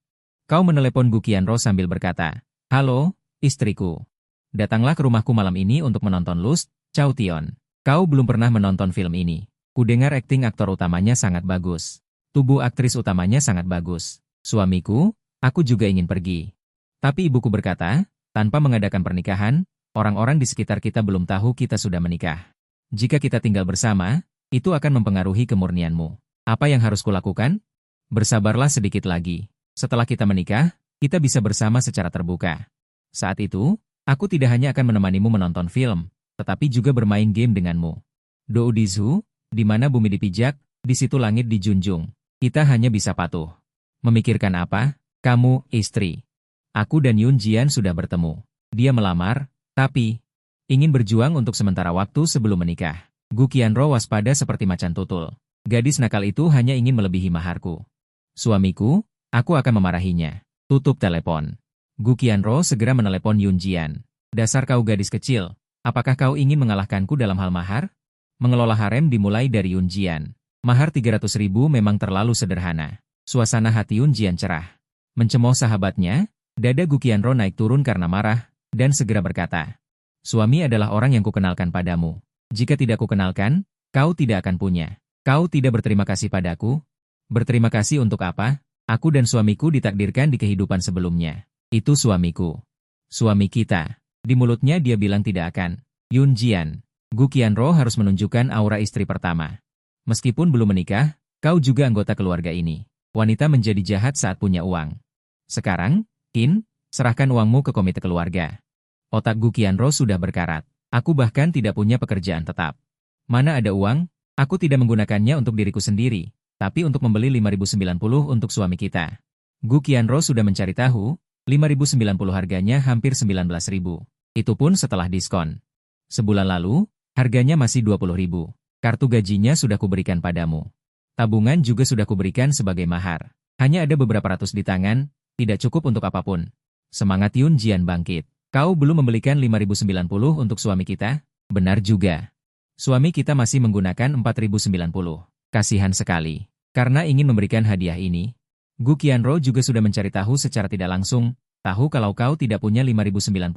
Kau menelepon Gu Qianro sambil berkata, "Halo, istriku. Datanglah ke rumahku malam ini untuk menonton Lust, Chow Tion. Kau belum pernah menonton film ini. Kudengar akting aktor utamanya sangat bagus. Tubuh aktris utamanya sangat bagus. Suamiku, aku juga ingin pergi. Tapi ibuku berkata, tanpa mengadakan pernikahan, orang-orang di sekitar kita belum tahu kita sudah menikah. Jika kita tinggal bersama, itu akan mempengaruhi kemurnianmu. Apa yang harus kulakukan? Bersabarlah sedikit lagi. Setelah kita menikah, kita bisa bersama secara terbuka. Saat itu, aku tidak hanya akan menemanimu menonton film, tetapi juga bermain game denganmu. Dou Dizu, di mana bumi dipijak, di situ langit dijunjung. Kita hanya bisa patuh. Memikirkan apa? Kamu, istri. Aku dan Yun Jian sudah bertemu. Dia melamar, tapi ingin berjuang untuk sementara waktu sebelum menikah. Gu Qianro waspada seperti macan tutul. Gadis nakal itu hanya ingin melebihi maharku. Suamiku, aku akan memarahinya. Tutup telepon. Gu Qianro segera menelepon Yun Jian. Dasar kau gadis kecil, apakah kau ingin mengalahkanku dalam hal mahar? Mengelola harem dimulai dari Yun Jian. Mahar 300.000 memang terlalu sederhana. Suasana hati Yun Jian cerah. Mencemooh sahabatnya, dada Gu Qianro naik turun karena marah, dan segera berkata, "Suami adalah orang yang kukenalkan padamu. Jika tidak kukenalkan, kau tidak akan punya. Kau tidak berterima kasih padaku? Berterima kasih untuk apa? Aku dan suamiku ditakdirkan di kehidupan sebelumnya. Itu suamiku. Suami kita." Di mulutnya dia bilang tidak akan. Yun Jian, Gu Qianro harus menunjukkan aura istri pertama. Meskipun belum menikah, kau juga anggota keluarga ini. Wanita menjadi jahat saat punya uang. Sekarang, Qin, serahkan uangmu ke komite keluarga. Otak Gu Qianro sudah berkarat. Aku bahkan tidak punya pekerjaan tetap. Mana ada uang? Aku tidak menggunakannya untuk diriku sendiri, tapi untuk membeli 5.090 untuk suami kita. Gu Qianro sudah mencari tahu, 5.090 harganya hampir 19.000. Itu pun setelah diskon. Sebulan lalu, harganya masih 20.000. Kartu gajinya sudah kuberikan padamu. Tabungan juga sudah kuberikan sebagai mahar. Hanya ada beberapa ratus di tangan, tidak cukup untuk apapun. Semangat Yun Jian bangkit. Kau belum membelikan 5.090 untuk suami kita? Benar juga. Suami kita masih menggunakan 4.090. Kasihan sekali. Karena ingin memberikan hadiah ini, Gu Qianro juga sudah mencari tahu secara tidak langsung, tahu kalau kau tidak punya 5.090.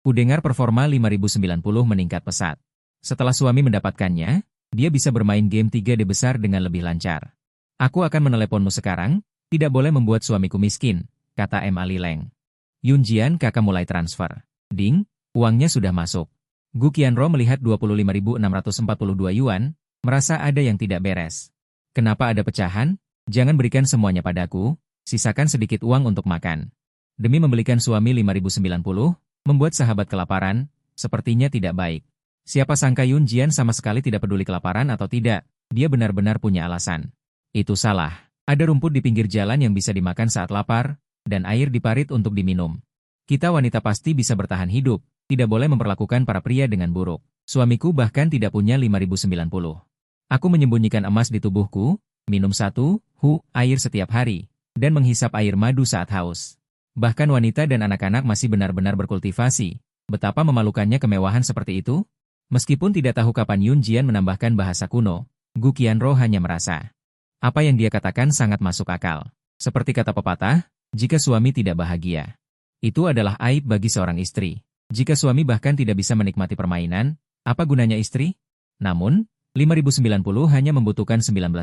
Kudengar performa 5.090 meningkat pesat. Setelah suami mendapatkannya, dia bisa bermain game 3D besar dengan lebih lancar. Aku akan meneleponmu sekarang, tidak boleh membuat suamiku miskin, kata M. Ali Leng. Yun Jian kakak mulai transfer. Ding, uangnya sudah masuk. Gu Qianro melihat 25.642 yuan, merasa ada yang tidak beres. Kenapa ada pecahan? Jangan berikan semuanya padaku, sisakan sedikit uang untuk makan. Demi membelikan suami 5.090, membuat sahabat kelaparan, sepertinya tidak baik. Siapa sangka Yun Jian sama sekali tidak peduli kelaparan atau tidak, dia benar-benar punya alasan. Itu salah. Ada rumput di pinggir jalan yang bisa dimakan saat lapar, dan air di parit untuk diminum. Kita wanita pasti bisa bertahan hidup, tidak boleh memperlakukan para pria dengan buruk. Suamiku bahkan tidak punya 5.090. Aku menyembunyikan emas di tubuhku, minum 1 air setiap hari, dan menghisap air madu saat haus. Bahkan wanita dan anak-anak masih benar-benar berkultivasi. Betapa memalukannya kemewahan seperti itu? Meskipun tidak tahu kapan Yun Jian menambahkan bahasa kuno, Gu Qianro hanya merasa. Apa yang dia katakan sangat masuk akal. Seperti kata pepatah, jika suami tidak bahagia, itu adalah aib bagi seorang istri. Jika suami bahkan tidak bisa menikmati permainan, apa gunanya istri? Namun, 5.090 hanya membutuhkan 19.000,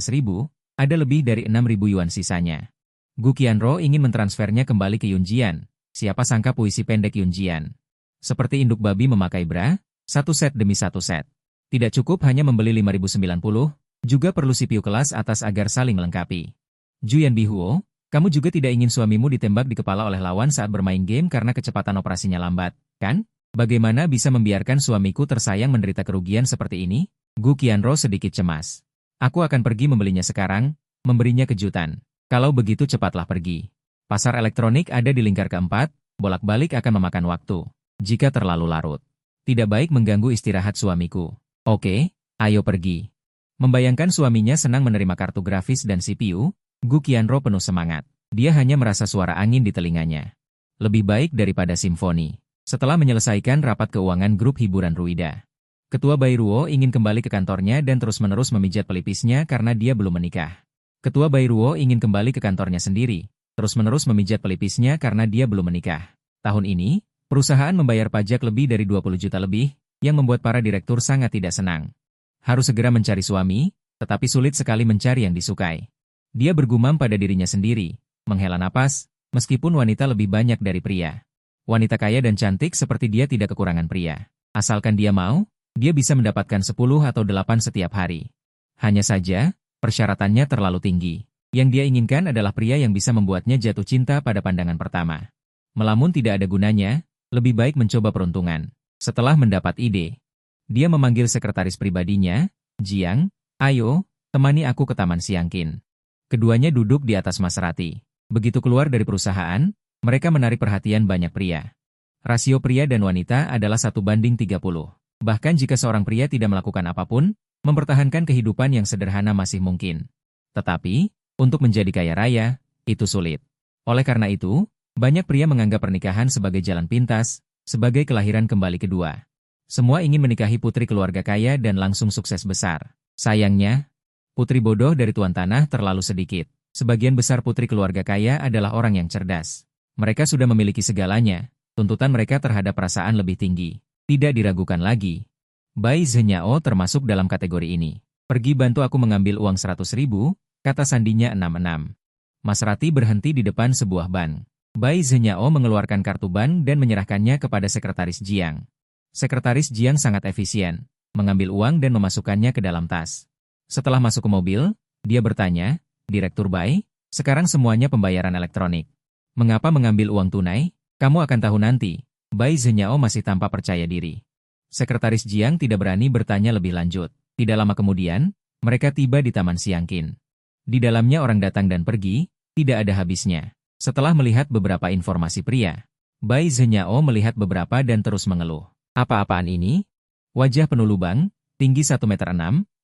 ada lebih dari 6.000 yuan sisanya. Gu Qianro ingin mentransfernya kembali ke Yun Jian. Siapa sangka puisi pendek Yun Jian. Seperti induk babi memakai bra, satu set demi satu set. Tidak cukup hanya membeli 5.090, juga perlu CPU kelas atas agar saling melengkapi. Juyan Bihuo, kamu juga tidak ingin suamimu ditembak di kepala oleh lawan saat bermain game karena kecepatan operasinya lambat, kan? Bagaimana bisa membiarkan suamiku tersayang menderita kerugian seperti ini? Gu Qianro sedikit cemas. Aku akan pergi membelinya sekarang, memberinya kejutan. Kalau begitu cepatlah pergi. Pasar elektronik ada di lingkar keempat, bolak-balik akan memakan waktu. Jika terlalu larut, tidak baik mengganggu istirahat suamiku. Oke, ayo pergi. Membayangkan suaminya senang menerima kartu grafis dan CPU, Gu Qianro penuh semangat. Dia hanya merasa suara angin di telinganya. Lebih baik daripada simfoni. Setelah menyelesaikan rapat keuangan grup hiburan Ruida, Ketua Bairuo ingin kembali ke kantornya dan terus-menerus memijat pelipisnya karena dia belum menikah. Ketua Bairuo ingin kembali ke kantornya sendiri, terus-menerus memijat pelipisnya karena dia belum menikah. Tahun ini, perusahaan membayar pajak lebih dari 20 juta lebih, yang membuat para direktur sangat tidak senang. Harus segera mencari suami, tetapi sulit sekali mencari yang disukai. Dia bergumam pada dirinya sendiri, menghela napas, meskipun wanita lebih banyak dari pria. Wanita kaya dan cantik seperti dia tidak kekurangan pria. Asalkan dia mau, dia bisa mendapatkan 10 atau 8 setiap hari. Hanya saja, persyaratannya terlalu tinggi. Yang dia inginkan adalah pria yang bisa membuatnya jatuh cinta pada pandangan pertama. Melamun tidak ada gunanya, lebih baik mencoba peruntungan. Setelah mendapat ide, dia memanggil sekretaris pribadinya, Jiang, "Ayo, temani aku ke Taman Siangkin." Keduanya duduk di atas Maserati. Begitu keluar dari perusahaan, mereka menarik perhatian banyak pria. Rasio pria dan wanita adalah 1:30. Bahkan jika seorang pria tidak melakukan apapun, mempertahankan kehidupan yang sederhana masih mungkin. Tetapi, untuk menjadi kaya raya, itu sulit. Oleh karena itu, banyak pria menganggap pernikahan sebagai jalan pintas, sebagai kelahiran kembali kedua. Semua ingin menikahi putri keluarga kaya dan langsung sukses besar. Sayangnya, putri bodoh dari tuan tanah terlalu sedikit. Sebagian besar putri keluarga kaya adalah orang yang cerdas. Mereka sudah memiliki segalanya, tuntutan mereka terhadap perasaan lebih tinggi. Tidak diragukan lagi. Bai Zhenyao termasuk dalam kategori ini. "Pergi bantu aku mengambil uang 100.000, kata sandinya 66. Maserati berhenti di depan sebuah bank. Bai Zhenyao mengeluarkan kartu bank dan menyerahkannya kepada sekretaris Jiang. Sekretaris Jiang sangat efisien, mengambil uang dan memasukkannya ke dalam tas. Setelah masuk ke mobil, dia bertanya, "Direktur Bai, sekarang semuanya pembayaran elektronik. Mengapa mengambil uang tunai? Kamu akan tahu nanti." Bai Zhenyao masih tampak percaya diri. Sekretaris Jiang tidak berani bertanya lebih lanjut. Tidak lama kemudian, mereka tiba di Taman Siangkin. Di dalamnya orang datang dan pergi, tidak ada habisnya. Setelah melihat beberapa informasi pria, Bai Zhenyao melihat beberapa dan terus mengeluh. "Apa-apaan ini? Wajah penuh lubang, tinggi 1,6 meter,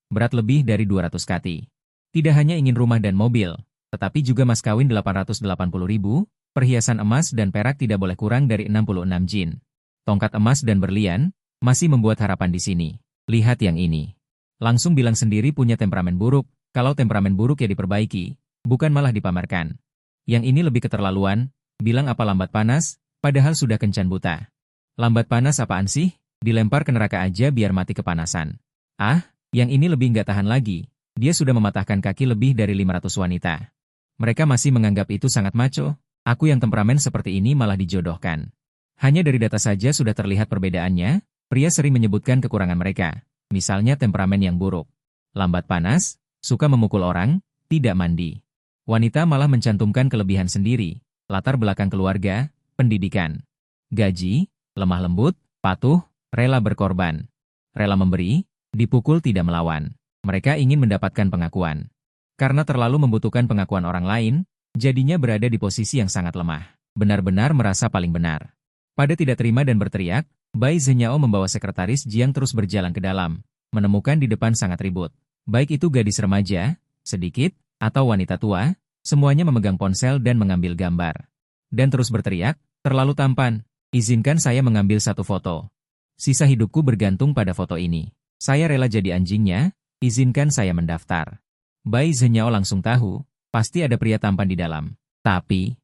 berat lebih dari 200 kati. Tidak hanya ingin rumah dan mobil, tetapi juga mas kawin 880.000, perhiasan emas dan perak tidak boleh kurang dari 66 jin. Tongkat emas dan berlian, masih membuat harapan di sini. Lihat yang ini." Langsung bilang sendiri punya temperamen buruk, kalau temperamen buruk ya diperbaiki, bukan malah dipamerkan. Yang ini lebih keterlaluan, bilang apa lambat panas, padahal sudah kencan buta. Lambat panas apaan sih? Dilempar ke neraka aja biar mati kepanasan. Ah, yang ini lebih nggak tahan lagi. Dia sudah mematahkan kaki lebih dari 500 wanita. Mereka masih menganggap itu sangat maco. Aku yang temperamen seperti ini malah dijodohkan. Hanya dari data saja sudah terlihat perbedaannya. Pria sering menyebutkan kekurangan mereka. Misalnya temperamen yang buruk. Lambat panas, suka memukul orang, tidak mandi. Wanita malah mencantumkan kelebihan sendiri. Latar belakang keluarga, pendidikan, gaji, lemah lembut, patuh, rela berkorban. Rela memberi, dipukul tidak melawan. Mereka ingin mendapatkan pengakuan. Karena terlalu membutuhkan pengakuan orang lain, jadinya berada di posisi yang sangat lemah. Benar-benar merasa paling benar. Pada tidak terima dan berteriak, Bai Zhenyao membawa sekretaris Jiang terus berjalan ke dalam, menemukan di depan sangat ribut. Baik itu gadis remaja, sedikit, atau wanita tua, semuanya memegang ponsel dan mengambil gambar. Dan terus berteriak, "Terlalu tampan, izinkan saya mengambil satu foto. Sisa hidupku bergantung pada foto ini. Saya rela jadi anjingnya, izinkan saya mendaftar." Bai Zhenyao langsung tahu, pasti ada pria tampan di dalam. Tapi,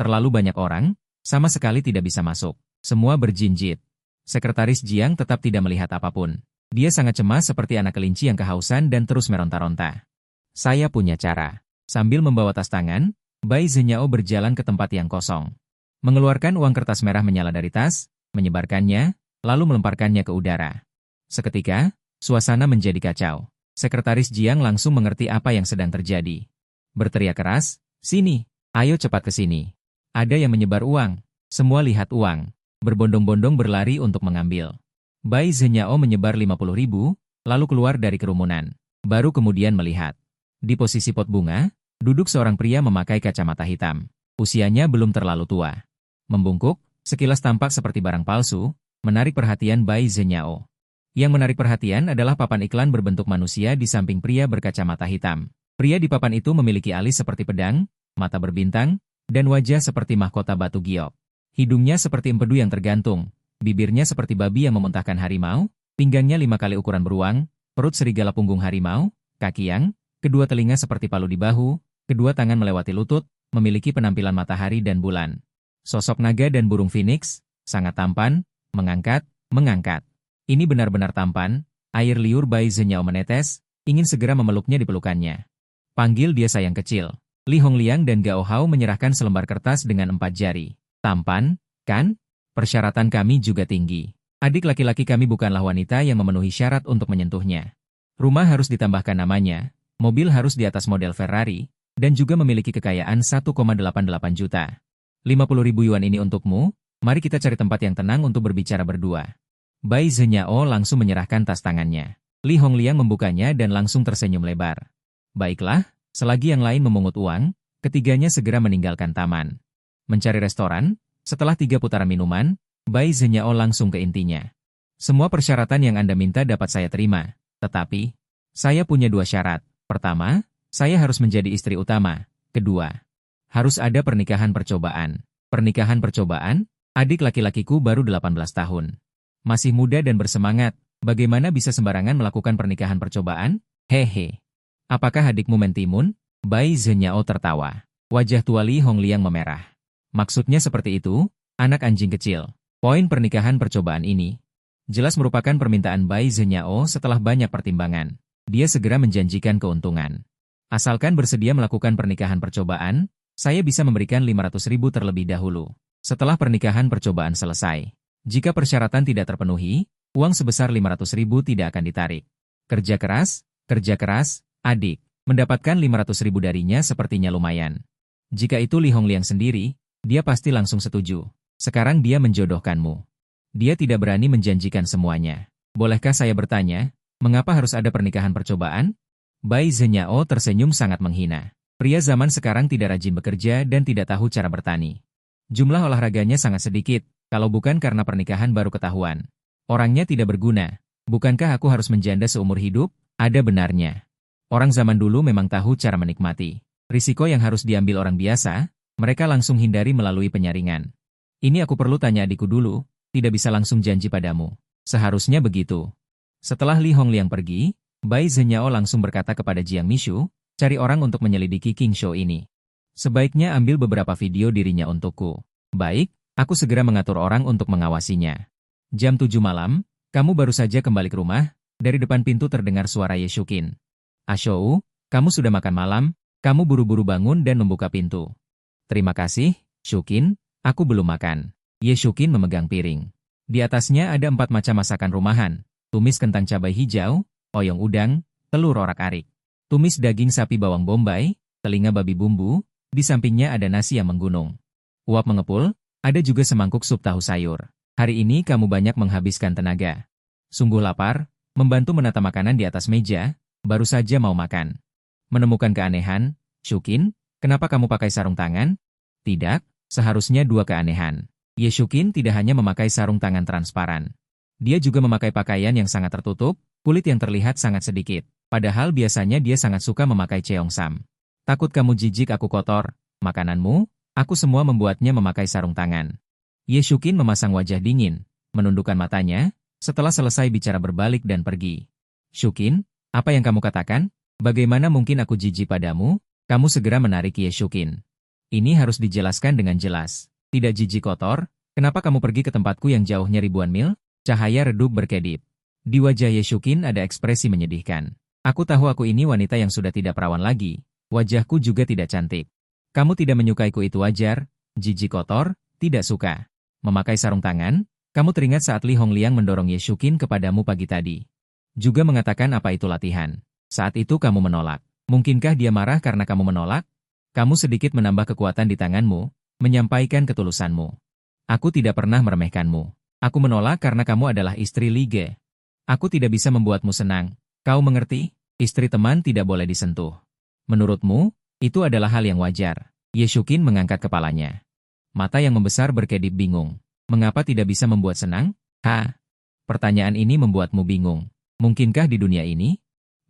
terlalu banyak orang, sama sekali tidak bisa masuk. Semua berjinjit. Sekretaris Jiang tetap tidak melihat apapun. Dia sangat cemas seperti anak kelinci yang kehausan dan terus meronta-ronta. "Saya punya cara." Sambil membawa tas tangan, Bai Zhenyao berjalan ke tempat yang kosong. Mengeluarkan uang kertas merah menyala dari tas, menyebarkannya, lalu melemparkannya ke udara. Seketika, suasana menjadi kacau. Sekretaris Jiang langsung mengerti apa yang sedang terjadi. Berteriak keras, "Sini, ayo cepat ke sini. Ada yang menyebar uang." Semua lihat uang. Berbondong-bondong berlari untuk mengambil. Bai Zhenyao menyebar 50.000, lalu keluar dari kerumunan. Baru kemudian melihat. Di posisi pot bunga, duduk seorang pria memakai kacamata hitam. Usianya belum terlalu tua. Membungkuk, sekilas tampak seperti barang palsu, menarik perhatian Bai Zhenyao. Yang menarik perhatian adalah papan iklan berbentuk manusia di samping pria berkacamata hitam. Pria di papan itu memiliki alis seperti pedang, mata berbintang, dan wajah seperti mahkota batu giok. Hidungnya seperti empedu yang tergantung, bibirnya seperti babi yang memuntahkan harimau, pinggangnya 5 kali ukuran beruang, perut serigala punggung harimau, kaki yang, kedua telinga seperti palu di bahu, kedua tangan melewati lutut, memiliki penampilan matahari dan bulan. Sosok naga dan burung phoenix, sangat tampan, mengangkat. Ini benar-benar tampan, air liur Bai Zhenyao menetes, ingin segera memeluknya di pelukannya. Panggil dia sayang kecil. Li Hongliang dan Gao Hao menyerahkan selembar kertas dengan 4 jari. Tampan, kan? Persyaratan kami juga tinggi. Adik laki-laki kami bukanlah wanita yang memenuhi syarat untuk menyentuhnya. Rumah harus ditambahkan namanya, mobil harus di atas model Ferrari, dan juga memiliki kekayaan 1,88 juta. 50.000 yuan ini untukmu, mari kita cari tempat yang tenang untuk berbicara berdua. Bai Zhenyao langsung menyerahkan tas tangannya. Li Hongliang membukanya dan langsung tersenyum lebar. Baiklah, selagi yang lain memungut uang, ketiganya segera meninggalkan taman. Mencari restoran, setelah 3 putaran minuman, Bai Zhenyao langsung ke intinya. Semua persyaratan yang Anda minta dapat saya terima, tetapi, saya punya 2 syarat. Pertama, saya harus menjadi istri utama. Kedua, harus ada pernikahan percobaan. Pernikahan percobaan? Adik laki-lakiku baru 18 tahun. Masih muda dan bersemangat, bagaimana bisa sembarangan melakukan pernikahan percobaan? Hehe. Apakah adikmu mentimun? Bai Zhenyao tertawa. Wajah tua Li Hongliang memerah. Maksudnya seperti itu, anak anjing kecil. Poin pernikahan percobaan ini jelas merupakan permintaan Bai Zhenyao setelah banyak pertimbangan. Dia segera menjanjikan keuntungan. Asalkan bersedia melakukan pernikahan percobaan, saya bisa memberikan 500.000 terlebih dahulu. Setelah pernikahan percobaan selesai. Jika persyaratan tidak terpenuhi, uang sebesar 500.000 tidak akan ditarik. Kerja keras, adik. Mendapatkan 500.000 darinya sepertinya lumayan. Jika itu Li Hongliang sendiri, dia pasti langsung setuju. Sekarang dia menjodohkanmu. Dia tidak berani menjanjikan semuanya. Bolehkah saya bertanya, mengapa harus ada pernikahan percobaan? Bai Zhenyao tersenyum sangat menghina. Pria zaman sekarang tidak rajin bekerja dan tidak tahu cara bertani. Jumlah olahraganya sangat sedikit. Kalau bukan karena pernikahan baru ketahuan. Orangnya tidak berguna. Bukankah aku harus menjanda seumur hidup? Ada benarnya. Orang zaman dulu memang tahu cara menikmati. Risiko yang harus diambil orang biasa, mereka langsung hindari melalui penyaringan. Ini aku perlu tanya adikku dulu, tidak bisa langsung janji padamu. Seharusnya begitu. Setelah Li Hongliang pergi, Bai Zhenyao langsung berkata kepada Jiang Mishu, cari orang untuk menyelidiki King Show ini. Sebaiknya ambil beberapa video dirinya untukku. Baik. Aku segera mengatur orang untuk mengawasinya. Jam 7 malam, kamu baru saja kembali ke rumah, dari depan pintu terdengar suara Ye Shukin. Ashou, kamu sudah makan malam, kamu buru-buru bangun dan membuka pintu. Terima kasih, Shukin, aku belum makan. Ye Shukin memegang piring. Di atasnya ada 4 macam masakan rumahan, tumis kentang cabai hijau, oyong udang, telur orak-arik, tumis daging sapi bawang bombay, telinga babi bumbu, di sampingnya ada nasi yang menggunung. Uap mengepul. Ada juga semangkuk sup tahu sayur. Hari ini kamu banyak menghabiskan tenaga. Sungguh lapar, membantu menata makanan di atas meja, baru saja mau makan. Menemukan keanehan, Shukin, kenapa kamu pakai sarung tangan? Tidak, seharusnya 2 keanehan. Ye Shukin tidak hanya memakai sarung tangan transparan. Dia juga memakai pakaian yang sangat tertutup, kulit yang terlihat sangat sedikit. Padahal biasanya dia sangat suka memakai cheongsam. Takut kamu jijik aku kotor, makananmu? Aku semua membuatnya memakai sarung tangan. Ye Shukin memasang wajah dingin, menundukkan matanya, setelah selesai bicara berbalik dan pergi. Shukin, apa yang kamu katakan? Bagaimana mungkin aku jijik padamu? Kamu segera menarik Ye Shukin. Ini harus dijelaskan dengan jelas. Tidak jijik kotor, kenapa kamu pergi ke tempatku yang jauhnya ribuan mil? Cahaya redup berkedip. Di wajah Ye Shukin ada ekspresi menyedihkan. Aku tahu aku ini wanita yang sudah tidak perawan lagi, wajahku juga tidak cantik. Kamu tidak menyukaiku itu wajar, jijik kotor, tidak suka. Memakai sarung tangan, kamu teringat saat Li Hongliang mendorong Ye Shukin kepadamu pagi tadi. Juga mengatakan apa itu latihan. Saat itu kamu menolak. Mungkinkah dia marah karena kamu menolak? Kamu sedikit menambah kekuatan di tanganmu, menyampaikan ketulusanmu. Aku tidak pernah meremehkanmu. Aku menolak karena kamu adalah istri Li Ge. Aku tidak bisa membuatmu senang. Kau mengerti? Istri teman tidak boleh disentuh. Menurutmu, itu adalah hal yang wajar. Ye Shukin mengangkat kepalanya. Mata yang membesar berkedip bingung. Mengapa tidak bisa membuat senang? Pertanyaan ini membuatmu bingung. Mungkinkah di dunia ini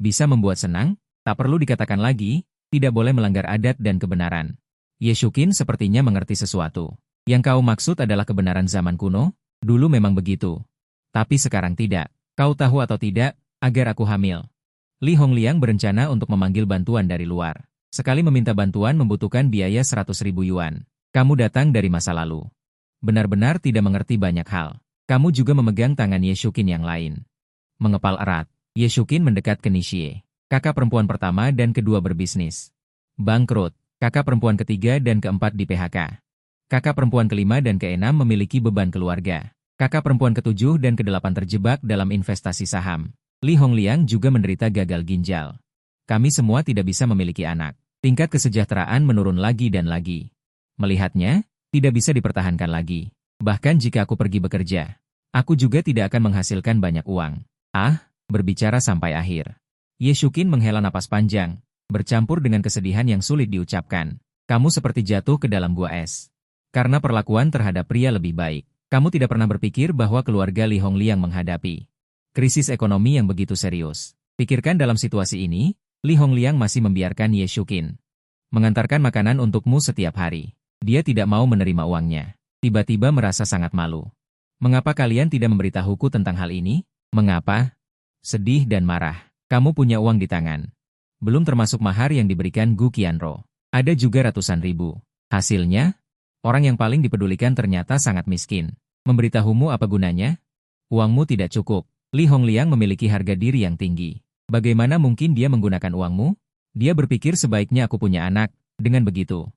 bisa membuat senang? Tak perlu dikatakan lagi, tidak boleh melanggar adat dan kebenaran. Ye Shuqin sepertinya mengerti sesuatu. Yang kau maksud adalah kebenaran zaman kuno? Dulu memang begitu. Tapi sekarang tidak. Kau tahu atau tidak, agar aku hamil. Li Hongliang berencana untuk memanggil bantuan dari luar. Sekali meminta bantuan membutuhkan biaya 100.000 yuan. Kamu datang dari masa lalu. Benar-benar tidak mengerti banyak hal. Kamu juga memegang tangan Ye Shuqin yang lain. Mengepal erat, Ye Shuqin mendekat ke Nishie. Kakak perempuan pertama dan kedua berbisnis. Bangkrut, kakak perempuan ketiga dan keempat di PHK. Kakak perempuan kelima dan keenam memiliki beban keluarga. Kakak perempuan ketujuh dan kedelapan terjebak dalam investasi saham. Li Hongliang juga menderita gagal ginjal. Kami semua tidak bisa memiliki anak. Tingkat kesejahteraan menurun lagi dan lagi. Melihatnya, tidak bisa dipertahankan lagi. Bahkan jika aku pergi bekerja, aku juga tidak akan menghasilkan banyak uang. Berbicara sampai akhir. Ye Shuqin menghela napas panjang, bercampur dengan kesedihan yang sulit diucapkan. Kamu seperti jatuh ke dalam gua es. Karena perlakuan terhadap pria lebih baik, kamu tidak pernah berpikir bahwa keluarga Li Hongliang menghadapi krisis ekonomi yang begitu serius. Pikirkan dalam situasi ini, Li Hongliang masih membiarkan Ye Shuqin mengantarkan makanan untukmu setiap hari. Dia tidak mau menerima uangnya. Tiba-tiba merasa sangat malu. Mengapa kalian tidak memberitahuku tentang hal ini? Mengapa? Sedih dan marah. Kamu punya uang di tangan. Belum termasuk mahar yang diberikan Gu Qianro. Ada juga ratusan ribu. Hasilnya, orang yang paling dipedulikan ternyata sangat miskin. Memberitahumu apa gunanya? Uangmu tidak cukup. Li Hongliang memiliki harga diri yang tinggi. Bagaimana mungkin dia menggunakan uangmu? Dia berpikir sebaiknya aku punya anak. Dengan begitu,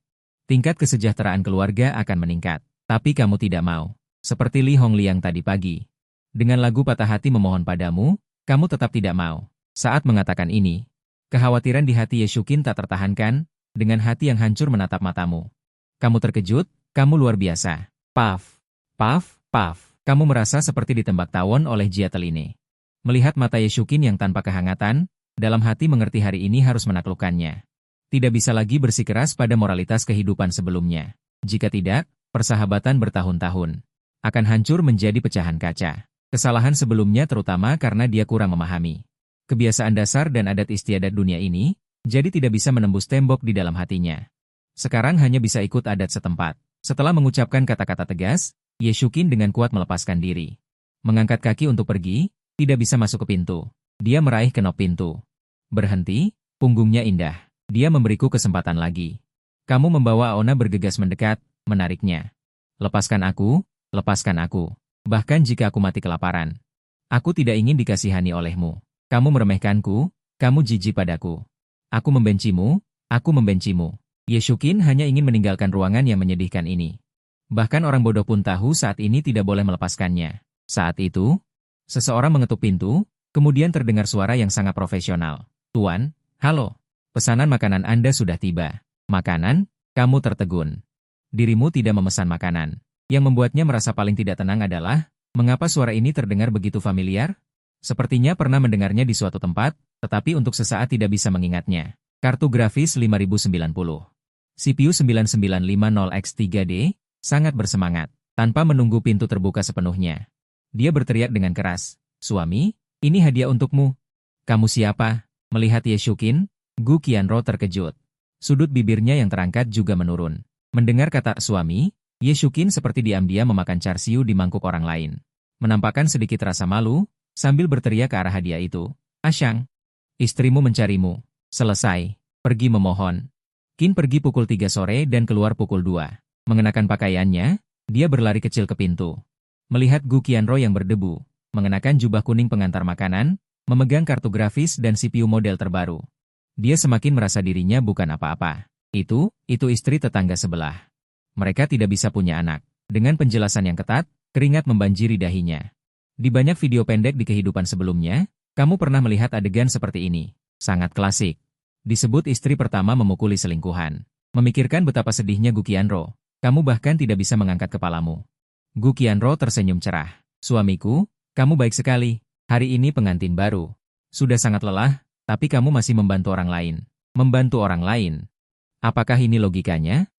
tingkat kesejahteraan keluarga akan meningkat. Tapi kamu tidak mau. Seperti Li Hongliang tadi pagi. Dengan lagu patah hati memohon padamu, kamu tetap tidak mau. Saat mengatakan ini, kekhawatiran di hati Ye Shuqin tak tertahankan, dengan hati yang hancur menatap matamu. Kamu terkejut, kamu luar biasa. Paf, paf, paf. Kamu merasa seperti ditembak tawon oleh Jia Teline. Melihat mata Ye Shuqin yang tanpa kehangatan, dalam hati mengerti hari ini harus menaklukkannya. Tidak bisa lagi bersikeras pada moralitas kehidupan sebelumnya. Jika tidak, persahabatan bertahun-tahun akan hancur menjadi pecahan kaca. Kesalahan sebelumnya terutama karena dia kurang memahami kebiasaan dasar dan adat istiadat dunia ini, jadi tidak bisa menembus tembok di dalam hatinya. Sekarang hanya bisa ikut adat setempat. Setelah mengucapkan kata-kata tegas, Ye Shuqin dengan kuat melepaskan diri. Mengangkat kaki untuk pergi, tidak bisa masuk ke pintu. Dia meraih kenop pintu. Berhenti, punggungnya indah. Dia memberiku kesempatan lagi. Kamu membawa Aona bergegas mendekat, menariknya. Lepaskan aku, lepaskan aku. Bahkan jika aku mati kelaparan. Aku tidak ingin dikasihani olehmu. Kamu meremehkanku, kamu jijik padaku. Aku membencimu, aku membencimu. Ye Shuqin hanya ingin meninggalkan ruangan yang menyedihkan ini. Bahkan orang bodoh pun tahu saat ini tidak boleh melepaskannya. Saat itu, seseorang mengetuk pintu, kemudian terdengar suara yang sangat profesional. Tuan, halo. Pesanan makanan Anda sudah tiba. Makanan? Kamu tertegun. Dirimu tidak memesan makanan. Yang membuatnya merasa paling tidak tenang adalah, mengapa suara ini terdengar begitu familiar? Sepertinya pernah mendengarnya di suatu tempat, tetapi untuk sesaat tidak bisa mengingatnya. Kartu grafis 5090. CPU 9950X3D, sangat bersemangat, tanpa menunggu pintu terbuka sepenuhnya. Dia berteriak dengan keras, "Suami, ini hadiah untukmu." "Kamu siapa?" Melihat Ye Shuqin, Gu Qianro terkejut. Sudut bibirnya yang terangkat juga menurun. Mendengar kata suami, Ye Shuqin seperti diam-diam memakan char-siu di mangkuk orang lain. Menampakkan sedikit rasa malu, sambil berteriak ke arah hadiah itu. "Asyang, istrimu mencarimu." Selesai, pergi memohon. Qin pergi pukul 3 sore dan keluar pukul 2. Mengenakan pakaiannya, dia berlari kecil ke pintu. Melihat Gu Qianro yang berdebu, mengenakan jubah kuning pengantar makanan, memegang kartu grafis dan CPU model terbaru. Dia semakin merasa dirinya bukan apa-apa. Itu istri tetangga sebelah. Mereka tidak bisa punya anak. Dengan penjelasan yang ketat, keringat membanjiri dahinya. Di banyak video pendek di kehidupan sebelumnya, kamu pernah melihat adegan seperti ini. Sangat klasik. Disebut istri pertama memukuli selingkuhan. Memikirkan betapa sedihnya Gu Qianro, kamu bahkan tidak bisa mengangkat kepalamu. Gu Qianro tersenyum cerah. "Suamiku, kamu baik sekali. Hari ini pengantin baru. Sudah sangat lelah, tapi kamu masih membantu orang lain. Membantu orang lain. Apakah ini logikanya?"